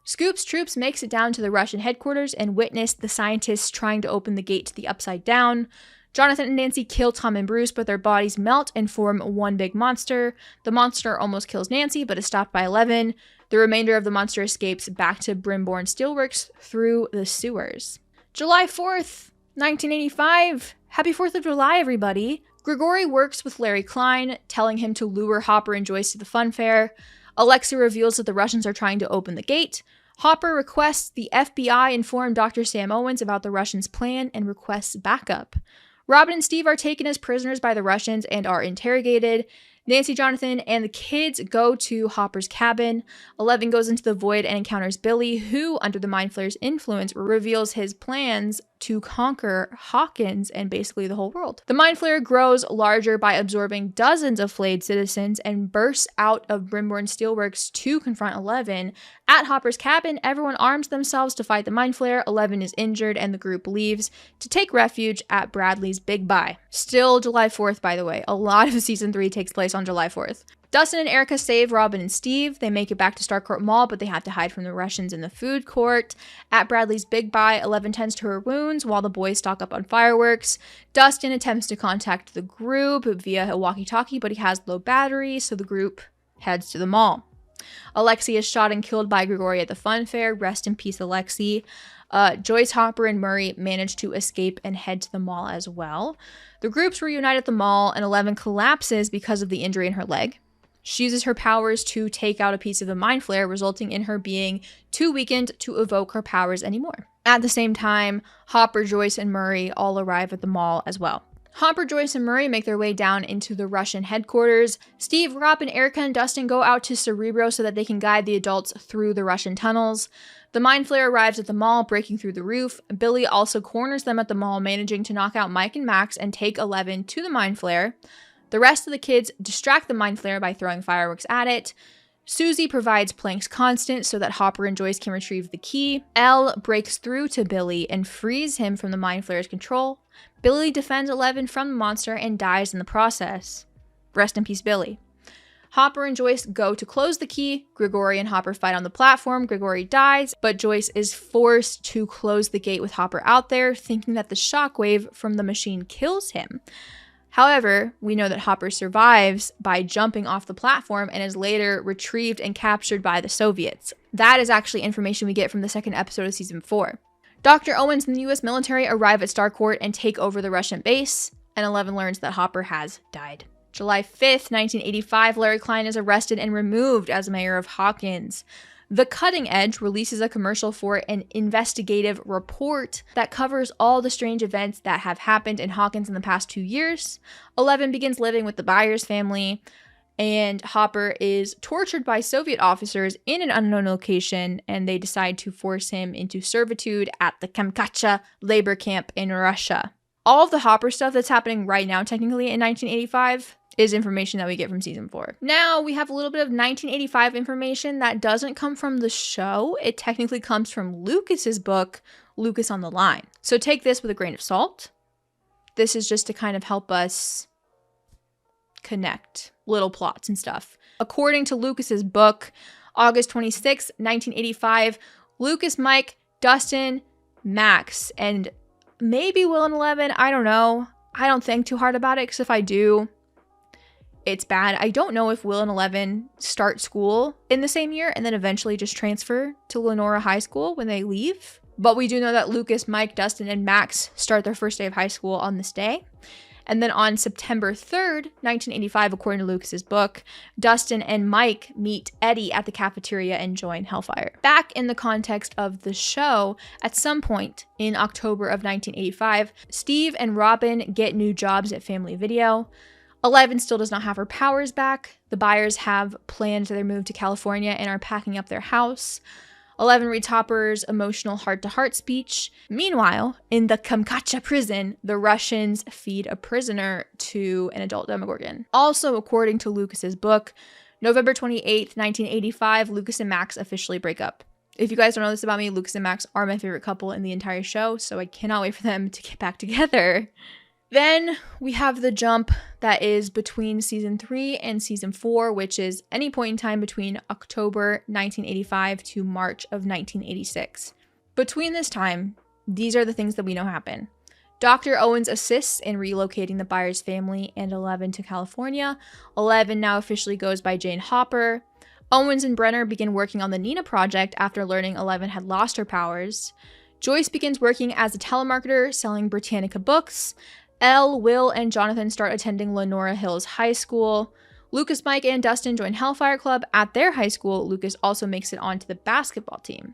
Scoop's troops makes it down to the Russian headquarters and witness the scientists trying to open the gate to the Upside Down. Jonathan and Nancy kill Tom and Bruce, but their bodies melt and form one big monster. The monster almost kills Nancy, but is stopped by 11. The remainder of the monster escapes back to Brimborn Steelworks through the sewers. July 4th, 1985. Happy 4th of July, everybody. Grigory works with Larry Klein, telling him to lure Hopper and Joyce to the fun fair. Alexei reveals that the Russians are trying to open the gate. Hopper requests the FBI inform Dr. Sam Owens about the Russians' plan and requests backup. Robin and Steve are taken as prisoners by the Russians and are interrogated. Nancy, Jonathan, and the kids go to Hopper's cabin. 11 goes into the void and encounters Billy, who, under the Mind Flayer's influence, reveals his plans to conquer Hawkins and basically the whole world. The Mind Flayer grows larger by absorbing dozens of flayed citizens and bursts out of Brimborn Steelworks to confront 11. At Hopper's cabin, everyone arms themselves to fight the Mind Flayer. 11 is injured and the group leaves to take refuge at Bradley's Big Buy. Still July 4th, by the way. A lot of season 3 takes place on July 4th. Dustin and Erica save Robin and Steve. They make it back to Starcourt Mall, but they have to hide from the Russians in the food court. At Bradley's Big Buy, 11 tends to her wounds while the boys stock up on fireworks. Dustin attempts to contact the group via a walkie-talkie, but he has low battery, so the group heads to the mall. Alexi is shot and killed by Grigori at the fun fair. Rest in peace, Alexi. Joyce, Hopper, and Murray manage to escape and head to the mall as well. The groups reunite at the mall, and 11 collapses because of the injury in her leg. She uses her powers to take out a piece of the Mind Flayer, resulting in her being too weakened to evoke her powers anymore. At the same time, Hopper, Joyce, and Murray all arrive at the mall as well. Hopper, Joyce, and Murray make their way down into the Russian headquarters. Steve, Robin, Erica, and Dustin go out to Cerebro so that they can guide the adults through the Russian tunnels. The Mind Flayer arrives at the mall, breaking through the roof. Billy also corners them at the mall, managing to knock out Mike and Max and take 11 to the Mind Flayer. The rest of the kids distract the Mind Flayer by throwing fireworks at it. Susie provides Planck's constant so that Hopper and Joyce can retrieve the key. Elle breaks through to Billy and frees him from the Mind Flayer's control. Billy defends 11 from the monster and dies in the process. Rest in peace, Billy. Hopper and Joyce go to close the key. Grigori and Hopper fight on the platform. Grigori dies, but Joyce is forced to close the gate with Hopper out there, thinking that the shockwave from the machine kills him. However, we know that Hopper survives by jumping off the platform and is later retrieved and captured by the Soviets. That is actually information we get from the second episode of season 4. Dr. Owens and the US military arrive at Starcourt and take over the Russian base, and 11 learns that Hopper has died. July 5th, 1985, Larry Klein is arrested and removed as mayor of Hawkins. The Cutting Edge releases a commercial for an investigative report that covers all the strange events that have happened in Hawkins in the past 2 years. 11 begins living with the Byers family, and Hopper is tortured by Soviet officers in an unknown location, and they decide to force him into servitude at the Kamchatka labor camp in Russia. All of the Hopper stuff that's happening right now, technically, in 1985, is information that we get from season 4. Now, we have a little bit of 1985 information that doesn't come from the show. It technically comes from Lucas's book, Lucas on the Line. So take this with a grain of salt. This is just to kind of help us connect little plots and stuff. According to Lucas's book, August 26, 1985, Lucas, Mike, Dustin, Max, and maybe Will and 11, I don't know. I don't think too hard about it, because if I do, it's bad. I don't know if Will and 11 start school in the same year and then eventually just transfer to Lenora High School when they leave. But we do know that Lucas, Mike, Dustin, and Max start their first day of high school on this day. And then on September 3rd, 1985, according to Lucas's book, Dustin and Mike meet Eddie at the cafeteria and join Hellfire. Back in the context of the show, at some point in October of 1985, Steve and Robin get new jobs at Family Video. 11 still does not have her powers back. The Byers have planned their move to California and are packing up their house. 11 reads Hopper's emotional heart-to-heart speech. Meanwhile, in the Kamchatka prison, the Russians feed a prisoner to an adult Demogorgon. Also, according to Lucas's book, November 28th, 1985, Lucas and Max officially break up. If you guys don't know this about me, Lucas and Max are my favorite couple in the entire show, so I cannot wait for them to get back together. Then we have the jump that is between season 3 and season 4, which is any point in time between October 1985 to March of 1986. Between this time, these are the things that we know happen. Dr. Owens assists in relocating the Byers family and 11 to California. 11 now officially goes by Jane Hopper. Owens and Brenner begin working on the Nina project after learning 11 had lost her powers. Joyce begins working as a telemarketer, selling Britannica books. Elle, Will, and Jonathan start attending Lenora Hills High School. Lucas, Mike, and Dustin join Hellfire Club at their high school. Lucas also makes it onto the basketball team.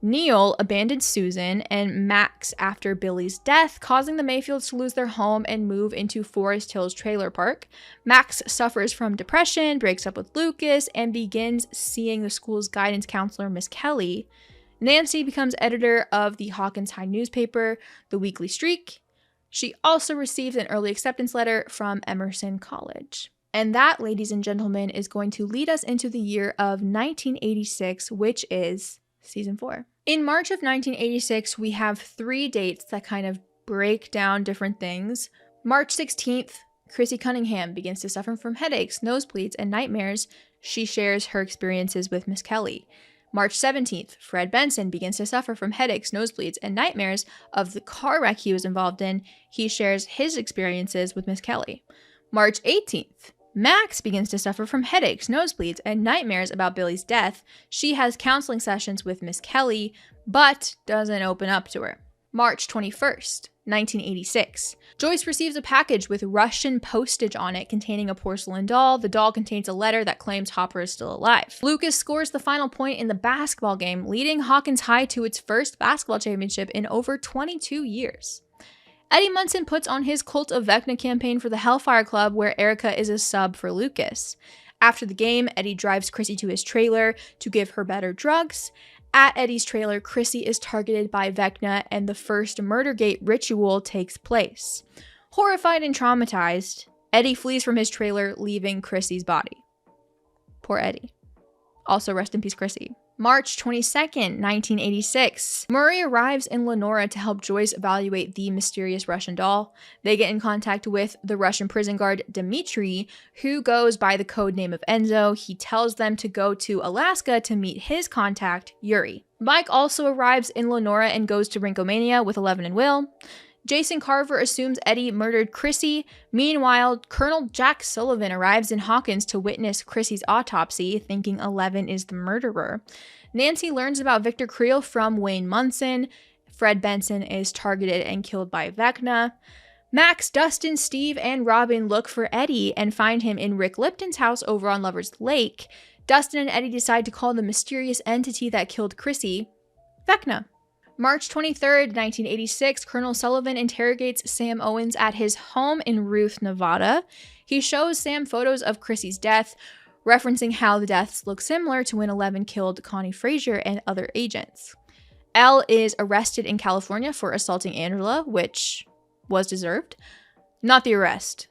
Neil abandoned Susan and Max after Billy's death, causing the Mayfields to lose their home and move into Forest Hills Trailer Park. Max suffers from depression, breaks up with Lucas, and begins seeing the school's guidance counselor, Miss Kelly. Nancy becomes editor of the Hawkins High newspaper, The Weekly Streak. She also received an early acceptance letter from Emerson College. And that, ladies and gentlemen, is going to lead us into the year of 1986, which is season 4. In March of 1986, we have 3 dates that kind of break down different things. March 16th, Chrissy Cunningham begins to suffer from headaches, nosebleeds, and nightmares. She shares her experiences with Miss Kelly. March 17th, Fred Benson begins to suffer from headaches, nosebleeds, and nightmares of the car wreck he was involved in. He shares his experiences with Miss Kelly. March 18th, Max begins to suffer from headaches, nosebleeds, and nightmares about Billy's death. She has counseling sessions with Miss Kelly, but doesn't open up to her. March 21st, 1986. Joyce receives a package with Russian postage on it containing a porcelain doll. The doll contains a letter that claims Hopper is still alive. Lucas scores the final point in the basketball game, leading Hawkins High to its first basketball championship in over 22 years. Eddie Munson puts on his Cult of Vecna campaign for the Hellfire Club, where Erica is a sub for Lucas. After the game, Eddie drives Chrissy to his trailer to give her better drugs. At Eddie's trailer, Chrissy is targeted by Vecna and the first Murdergate ritual takes place. Horrified and traumatized, Eddie flees from his trailer, leaving Chrissy's body. Poor Eddie. Also, rest in peace, Chrissy. March 22nd, 1986. Murray arrives in Lenora to help Joyce evaluate the mysterious Russian doll. They get in contact with the Russian prison guard Dmitri, who goes by the code name of Enzo. He tells them to go to Alaska to meet his contact, Yuri. Mike also arrives in Lenora and goes to Rinkomania with Eleven and Will. Jason Carver assumes Eddie murdered Chrissy. Meanwhile, Colonel Jack Sullivan arrives in Hawkins to witness Chrissy's autopsy, thinking Eleven is the murderer. Nancy learns about Victor Creel from Wayne Munson. Fred Benson is targeted and killed by Vecna. Max, Dustin, Steve, and Robin look for Eddie and find him in Rick Lipton's house over on Lover's Lake. Dustin and Eddie decide to call the mysterious entity that killed Chrissy Vecna. March 23rd, 1986, Colonel Sullivan interrogates Sam Owens at his home in Ruth, Nevada. He shows Sam photos of Chrissy's death, referencing how the deaths look similar to when 11 killed Connie Frazier and other agents. Elle is arrested in California for assaulting Angela, which was deserved. Not the arrest.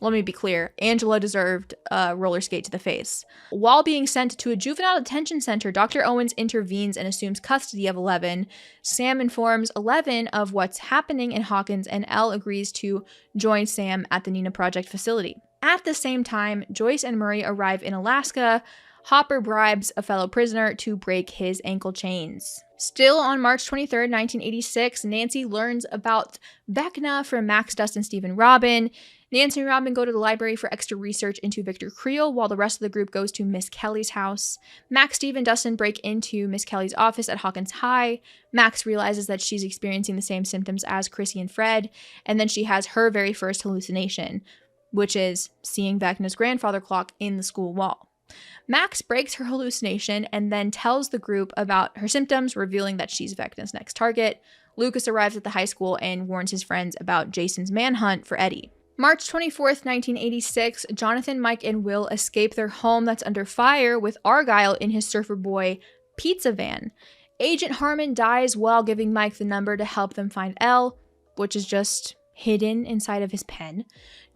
Let me be clear, Angela deserved a roller skate to the face. While being sent to a juvenile detention center, Dr. Owens intervenes and assumes custody of 11. Sam informs 11 of what's happening in Hawkins, and Elle agrees to join Sam at the Nina Project facility. At the same time, Joyce and Murray arrive in Alaska. Hopper bribes a fellow prisoner to break his ankle chains. Still on March 23rd, 1986, Nancy learns about Vecna from Max, Dustin, Steve, and Robin. Nancy and Robin go to the library for extra research into Victor Creel, while the rest of the group goes to Miss Kelly's house. Max, Steve, and Dustin break into Miss Kelly's office at Hawkins High. Max realizes that she's experiencing the same symptoms as Chrissy and Fred, and then she has her very first hallucination, which is seeing Vecna's grandfather clock in the school wall. Max breaks her hallucination and then tells the group about her symptoms, revealing that she's Vecna's next target. Lucas arrives at the high school and warns his friends about Jason's manhunt for Eddie. March 24th, 1986, Jonathan, Mike, and Will escape their home that's under fire with Argyle in his Surfer Boy pizza van. Agent Harmon dies while giving Mike the number to help them find Elle, which is just hidden inside of his pen.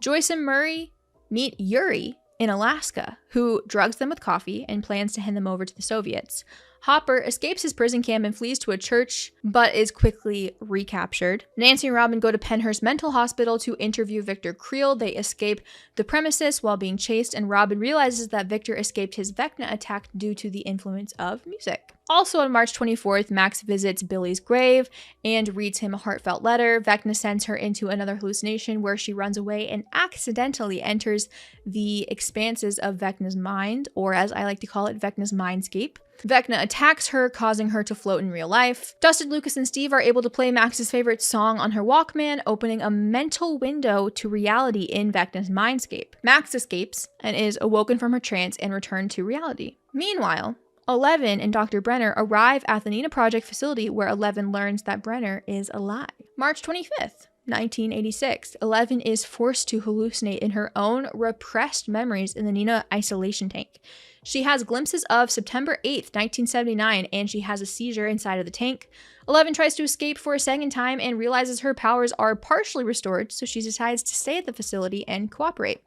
Joyce and Murray meet Yuri in Alaska, who drugs them with coffee and plans to hand them over to the Soviets. Hopper escapes his prison camp and flees to a church, but is quickly recaptured. Nancy and Robin go to Penhurst Mental Hospital to interview Victor Creel. They escape the premises while being chased, and Robin realizes that Victor escaped his Vecna attack due to the influence of music. Also on March 24th, Max visits Billy's grave and reads him a heartfelt letter. Vecna sends her into another hallucination where she runs away and accidentally enters the expanses of Vecna's mind, or as I like to call it, Vecna's mindscape. Vecna attacks her, causing her to float in real life. Dustin, Lucas, and Steve are able to play Max's favorite song on her Walkman, opening a mental window to reality in Vecna's mindscape. Max escapes and is awoken from her trance and returned to reality. Meanwhile, 11 and Dr. Brenner arrive at the Nina Project facility where 11 learns that Brenner is alive. March 25th, 1986. 11 is forced to hallucinate in her own repressed memories in the Nina isolation tank. She has glimpses of September 8th, 1979, and she has a seizure inside of the tank. 11 tries to escape for a second time and realizes her powers are partially restored, so she decides to stay at the facility and cooperate.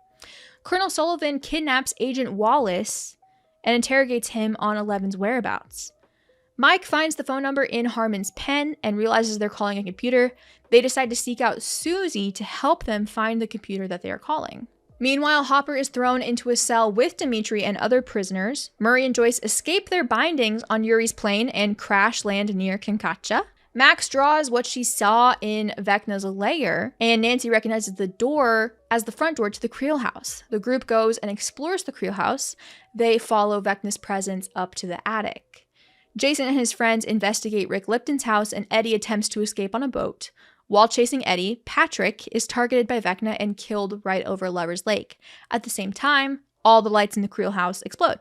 Colonel Sullivan kidnaps Agent Wallace and interrogates him on 11's whereabouts. Mike finds the phone number in Harmon's pen and realizes they're calling a computer. They decide to seek out Susie to help them find the computer that they are calling. Meanwhile, Hopper is thrown into a cell with Dimitri and other prisoners. Murray and Joyce escape their bindings on Yuri's plane and crash land near Kankacha. Max draws what she saw in Vecna's lair, and Nancy recognizes the door as the front door to the Creel house. The group goes and explores the Creel house. They follow Vecna's presence up to the attic. Jason and his friends investigate Rick Lipton's house, and Eddie attempts to escape on a boat. While chasing Eddie, Patrick is targeted by Vecna and killed right over Lover's Lake. At the same time, all the lights in the Creel house explode.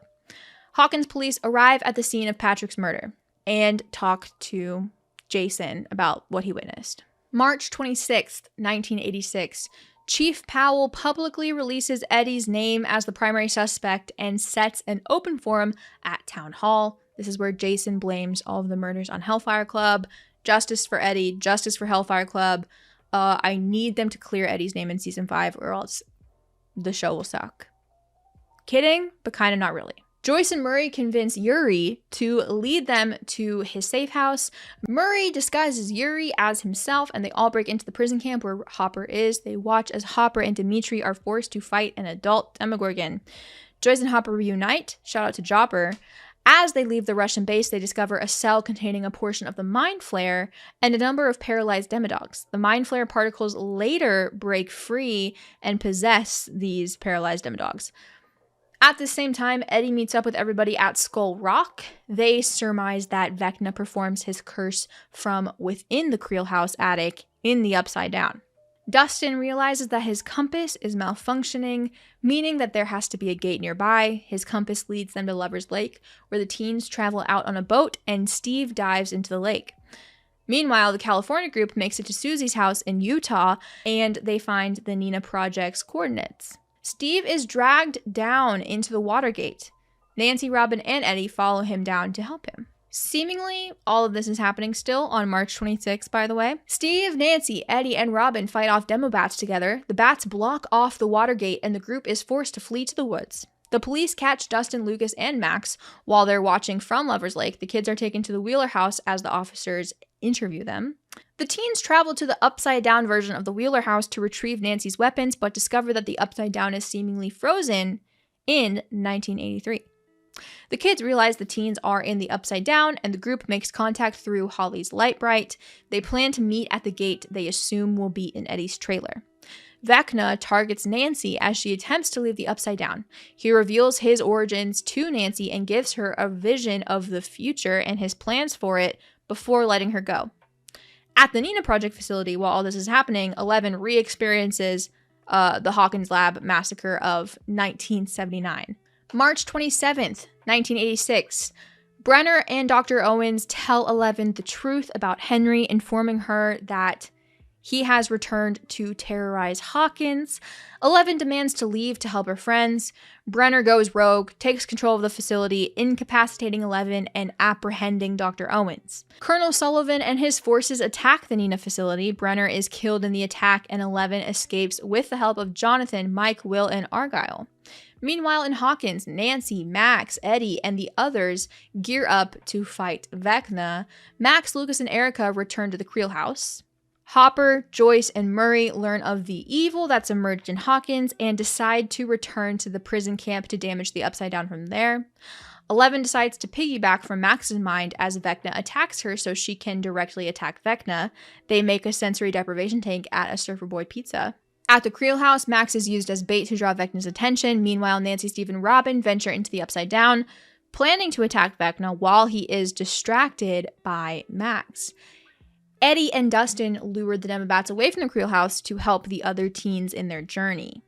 Hawkins police arrive at the scene of Patrick's murder and talk to Jason about what he witnessed. March 26th, 1986. Chief Powell publicly releases Eddie's name as the primary suspect and sets an open forum at Town Hall. This is where Jason blames all of the murders on Hellfire Club. Justice for Eddie, justice for Hellfire Club. I need them to clear Eddie's name in season 5 or else the show will suck. Kidding, but kind of not really. Joyce and Murray convince Yuri to lead them to his safe house. Murray disguises Yuri as himself, and they all break into the prison camp where Hopper is. They watch as Hopper and Dimitri are forced to fight an adult Demogorgon. Joyce and Hopper reunite. Shout out to Jopper. As they leave the Russian base, they discover a cell containing a portion of the Mind Flayer and a number of paralyzed Demodogs. The Mind Flayer particles later break free and possess these paralyzed Demodogs. At the same time, Eddie meets up with everybody at Skull Rock. They surmise that Vecna performs his curse from within the Creel house attic in the Upside Down. Dustin realizes that his compass is malfunctioning, meaning that there has to be a gate nearby. His compass leads them to Lover's Lake, where the teens travel out on a boat and Steve dives into the lake. Meanwhile, the California group makes it to Susie's house in Utah, and they find the Nina Project's coordinates. Steve is dragged down into the water gate. Nancy, Robin, and Eddie follow him down to help him. Seemingly, all of this is happening still on March 26th, by the way. Steve, Nancy, Eddie, and Robin fight off demo bats together. The bats block off the water gate, and the group is forced to flee to the woods. The police catch Dustin, Lucas, and Max while they're watching from Lover's Lake. The kids are taken to the Wheeler house as the officers interview them. The teens travel to the upside-down version of the Wheeler house to retrieve Nancy's weapons, but discover that the upside down is seemingly frozen in 1983. The kids realize the teens are in the upside down, and the group makes contact through Holly's light bright. They plan to meet at the gate they assume will be in Eddie's trailer. Vecna targets Nancy as she attempts to leave the upside down. He reveals his origins to Nancy and gives her a vision of the future and his plans for it before letting her go. At the Nina Project facility, while all this is happening, 11 re-experiences the Hawkins Lab massacre of 1979. March 27th, 1986. Brenner and Dr. Owens tell 11 the truth about Henry, informing her that he has returned to terrorize Hawkins. 11 demands to leave to help her friends. Brenner goes rogue, takes control of the facility, incapacitating 11 and apprehending Dr. Owens. Colonel Sullivan and his forces attack the Nina facility. Brenner is killed in the attack, and 11 escapes with the help of Jonathan, Mike, Will, and Argyle. Meanwhile, in Hawkins, Nancy, Max, Eddie, and the others gear up to fight Vecna. Max, Lucas, and Erica return to the Creel house. Hopper, Joyce, and Murray learn of the evil that's emerged in Hawkins and decide to return to the prison camp to damage the Upside Down from there. 11 decides to piggyback from Max's mind as Vecna attacks her so she can directly attack Vecna. They make a sensory deprivation tank at a Surfer Boy Pizza. At the Creel house, Max is used as bait to draw Vecna's attention. Meanwhile, Nancy, Steve, and Robin venture into the Upside Down, planning to attack Vecna while he is distracted by Max. Eddie and Dustin lured the Demobats away from the Creel house to help the other teens in their journey.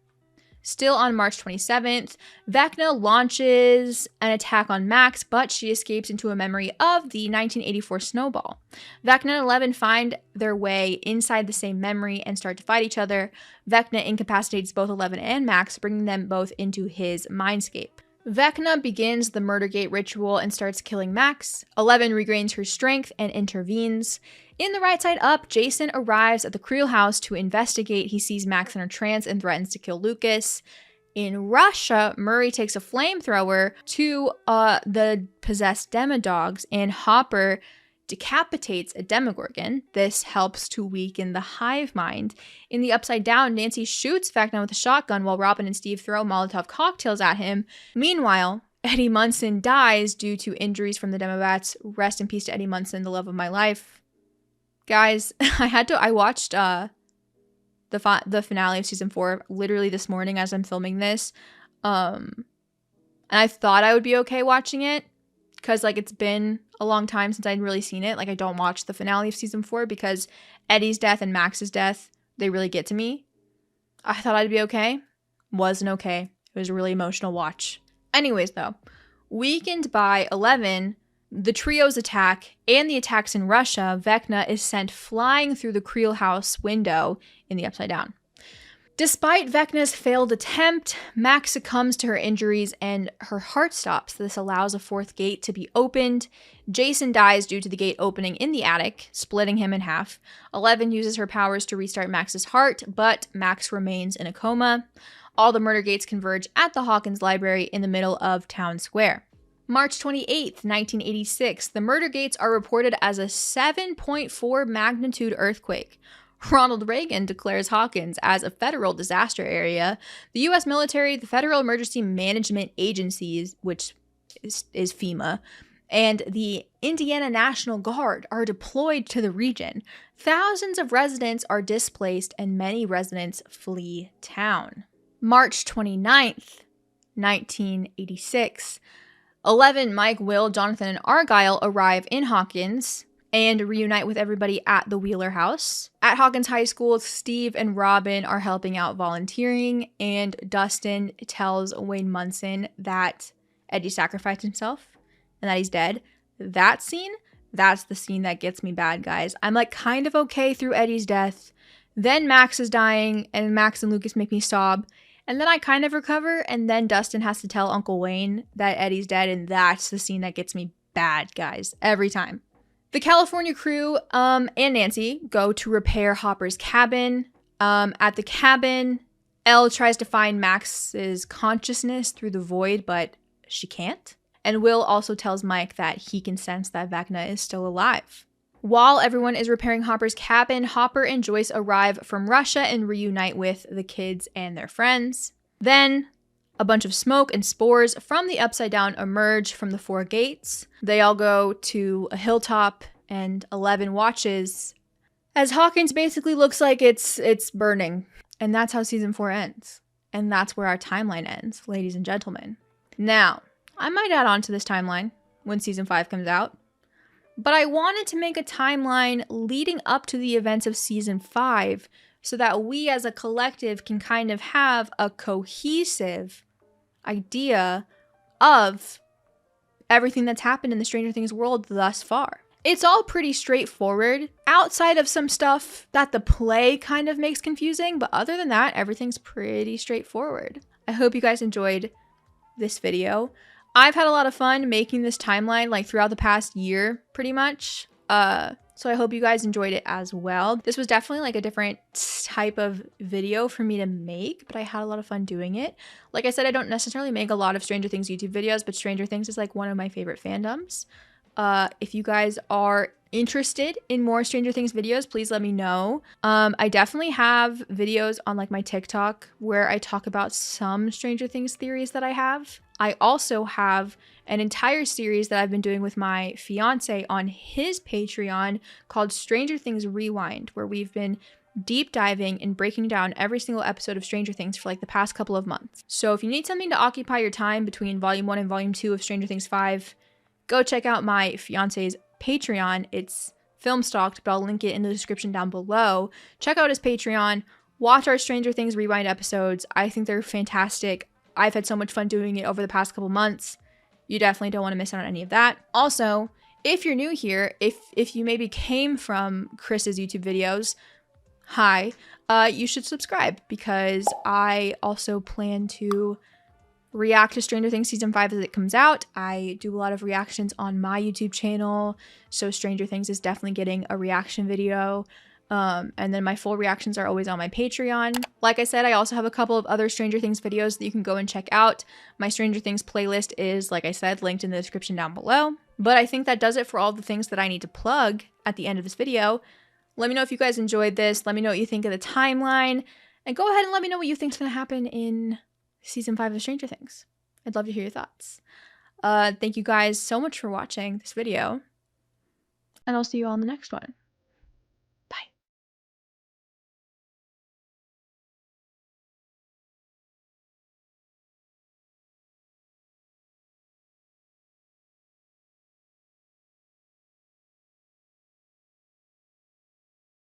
Still on March 27th, Vecna launches an attack on Max, but she escapes into a memory of the 1984 snowball. Vecna and 11 find their way inside the same memory and start to fight each other. Vecna incapacitates both 11 and Max, bringing them both into his mindscape. Vecna begins the Murdergate ritual and starts killing Max. 11 regains her strength and intervenes. In the right side up, Jason arrives at the Creel house to investigate. He sees Max in a trance and threatens to kill Lucas. In Russia, Murray takes a flamethrower to the possessed demodogs, and Hopper decapitates a demogorgon. This helps to weaken the hive mind. In the Upside Down, Nancy shoots Vecna with a shotgun while Robin and Steve throw Molotov cocktails at him. Meanwhile, Eddie Munson dies due to injuries from the Demobats. Rest in peace to Eddie Munson, the love of my life. Guys, I watched the finale of season 4 literally this morning as I'm filming this. And I thought I would be okay watching it because like it's been a long time since I'd really seen it. Like I don't watch the finale of season 4 because Eddie's death and Max's death, they really get to me. I thought I'd be okay. Wasn't okay. It was a really emotional watch. Anyways though, weakened by 11, the trio's attack, and the attacks in Russia, Vecna is sent flying through the Creel house window in the Upside Down. Despite Vecna's failed attempt, Max succumbs to her injuries and her heart stops. This allows a fourth gate to be opened. Jason dies due to the gate opening in the attic, splitting him in half. 11 uses her powers to restart Max's heart, but Max remains in a coma. All the murder gates converge at the Hawkins Library in the middle of Town Square. March 28th, 1986, the murder gates are reported as a 7.4 magnitude earthquake. Ronald Reagan declares Hawkins as a federal disaster area. The U.S. military, the Federal Emergency Management Agencies, which is FEMA, and the Indiana National Guard are deployed to the region. Thousands of residents are displaced and many residents flee town. March 29th, 1986. 11, Mike, Will, Jonathan, and Argyle arrive in Hawkins and reunite with everybody at the Wheeler house. At Hawkins High School, Steve and Robin are helping out volunteering, and Dustin tells Wayne Munson that Eddie sacrificed himself and that he's dead. That scene, that's the scene that gets me bad, guys. I'm like kind of okay through Eddie's death. Then Max is dying, and Max and Lucas make me sob. And then I kind of recover, and then Dustin has to tell Uncle Wayne that Eddie's dead, and that's the scene that gets me bad, guys, every time. The California crew and Nancy go to repair Hopper's cabin. At the cabin, Elle tries to find Max's consciousness through the void, but she can't. And Will also tells Mike that he can sense that Vecna is still alive. While everyone is repairing Hopper's cabin, Hopper and Joyce arrive from Russia and reunite with the kids and their friends. Then, a bunch of smoke and spores from the Upside Down emerge from the 4 gates. They all go to a hilltop, and 11 watches as Hawkins basically looks like it's burning. And that's how season 4 ends. And that's where our timeline ends, ladies and gentlemen. Now, I might add on to this timeline when season 5 comes out. But I wanted to make a timeline leading up to the events of season 5 so that we as a collective can kind of have a cohesive idea of everything that's happened in the Stranger Things world thus far. It's all pretty straightforward, outside of some stuff that the play kind of makes confusing, but other than that, everything's pretty straightforward. I hope you guys enjoyed this video. I've had a lot of fun making this timeline like throughout the past year, pretty much. So I hope you guys enjoyed it as well. This was definitely like a different type of video for me to make, but I had a lot of fun doing it. Like I said, I don't necessarily make a lot of Stranger Things YouTube videos, but Stranger Things is like one of my favorite fandoms. If you guys are interested in more Stranger Things videos, please let me know. I definitely have videos on like my TikTok where I talk about some Stranger Things theories that I have. I also have an entire series that I've been doing with my fiance on his Patreon called Stranger Things Rewind, where we've been deep diving and breaking down every single episode of Stranger Things for like the past couple of months. So if you need something to occupy your time between volume 1 and volume 2 of Stranger Things 5, go check out my fiance's Patreon. It's film stalked, but I'll link it in the description down below. Check out his Patreon, watch our Stranger Things Rewind episodes. I think they're fantastic. I've had so much fun doing it over the past couple months. You definitely don't want to miss out on any of that. Also, if you're new here, if you maybe came from Chris's YouTube videos, hi, you should subscribe, because I also plan to react to Stranger Things Season 5 as it comes out. I do a lot of reactions on my YouTube channel, so Stranger Things is definitely getting a reaction video. And then my full reactions are always on my Patreon. Like I said, I also have a couple of other Stranger Things videos that you can go and check out. My Stranger Things playlist is, like I said, linked in the description down below. But I think that does it for all the things that I need to plug at the end of this video. Let me know if you guys enjoyed this. Let me know what you think of the timeline. And go ahead and let me know what you think is going to happen in Season 5 of Stranger Things. I'd love to hear your thoughts. Thank you guys so much for watching this video. And I'll see you all in the next one.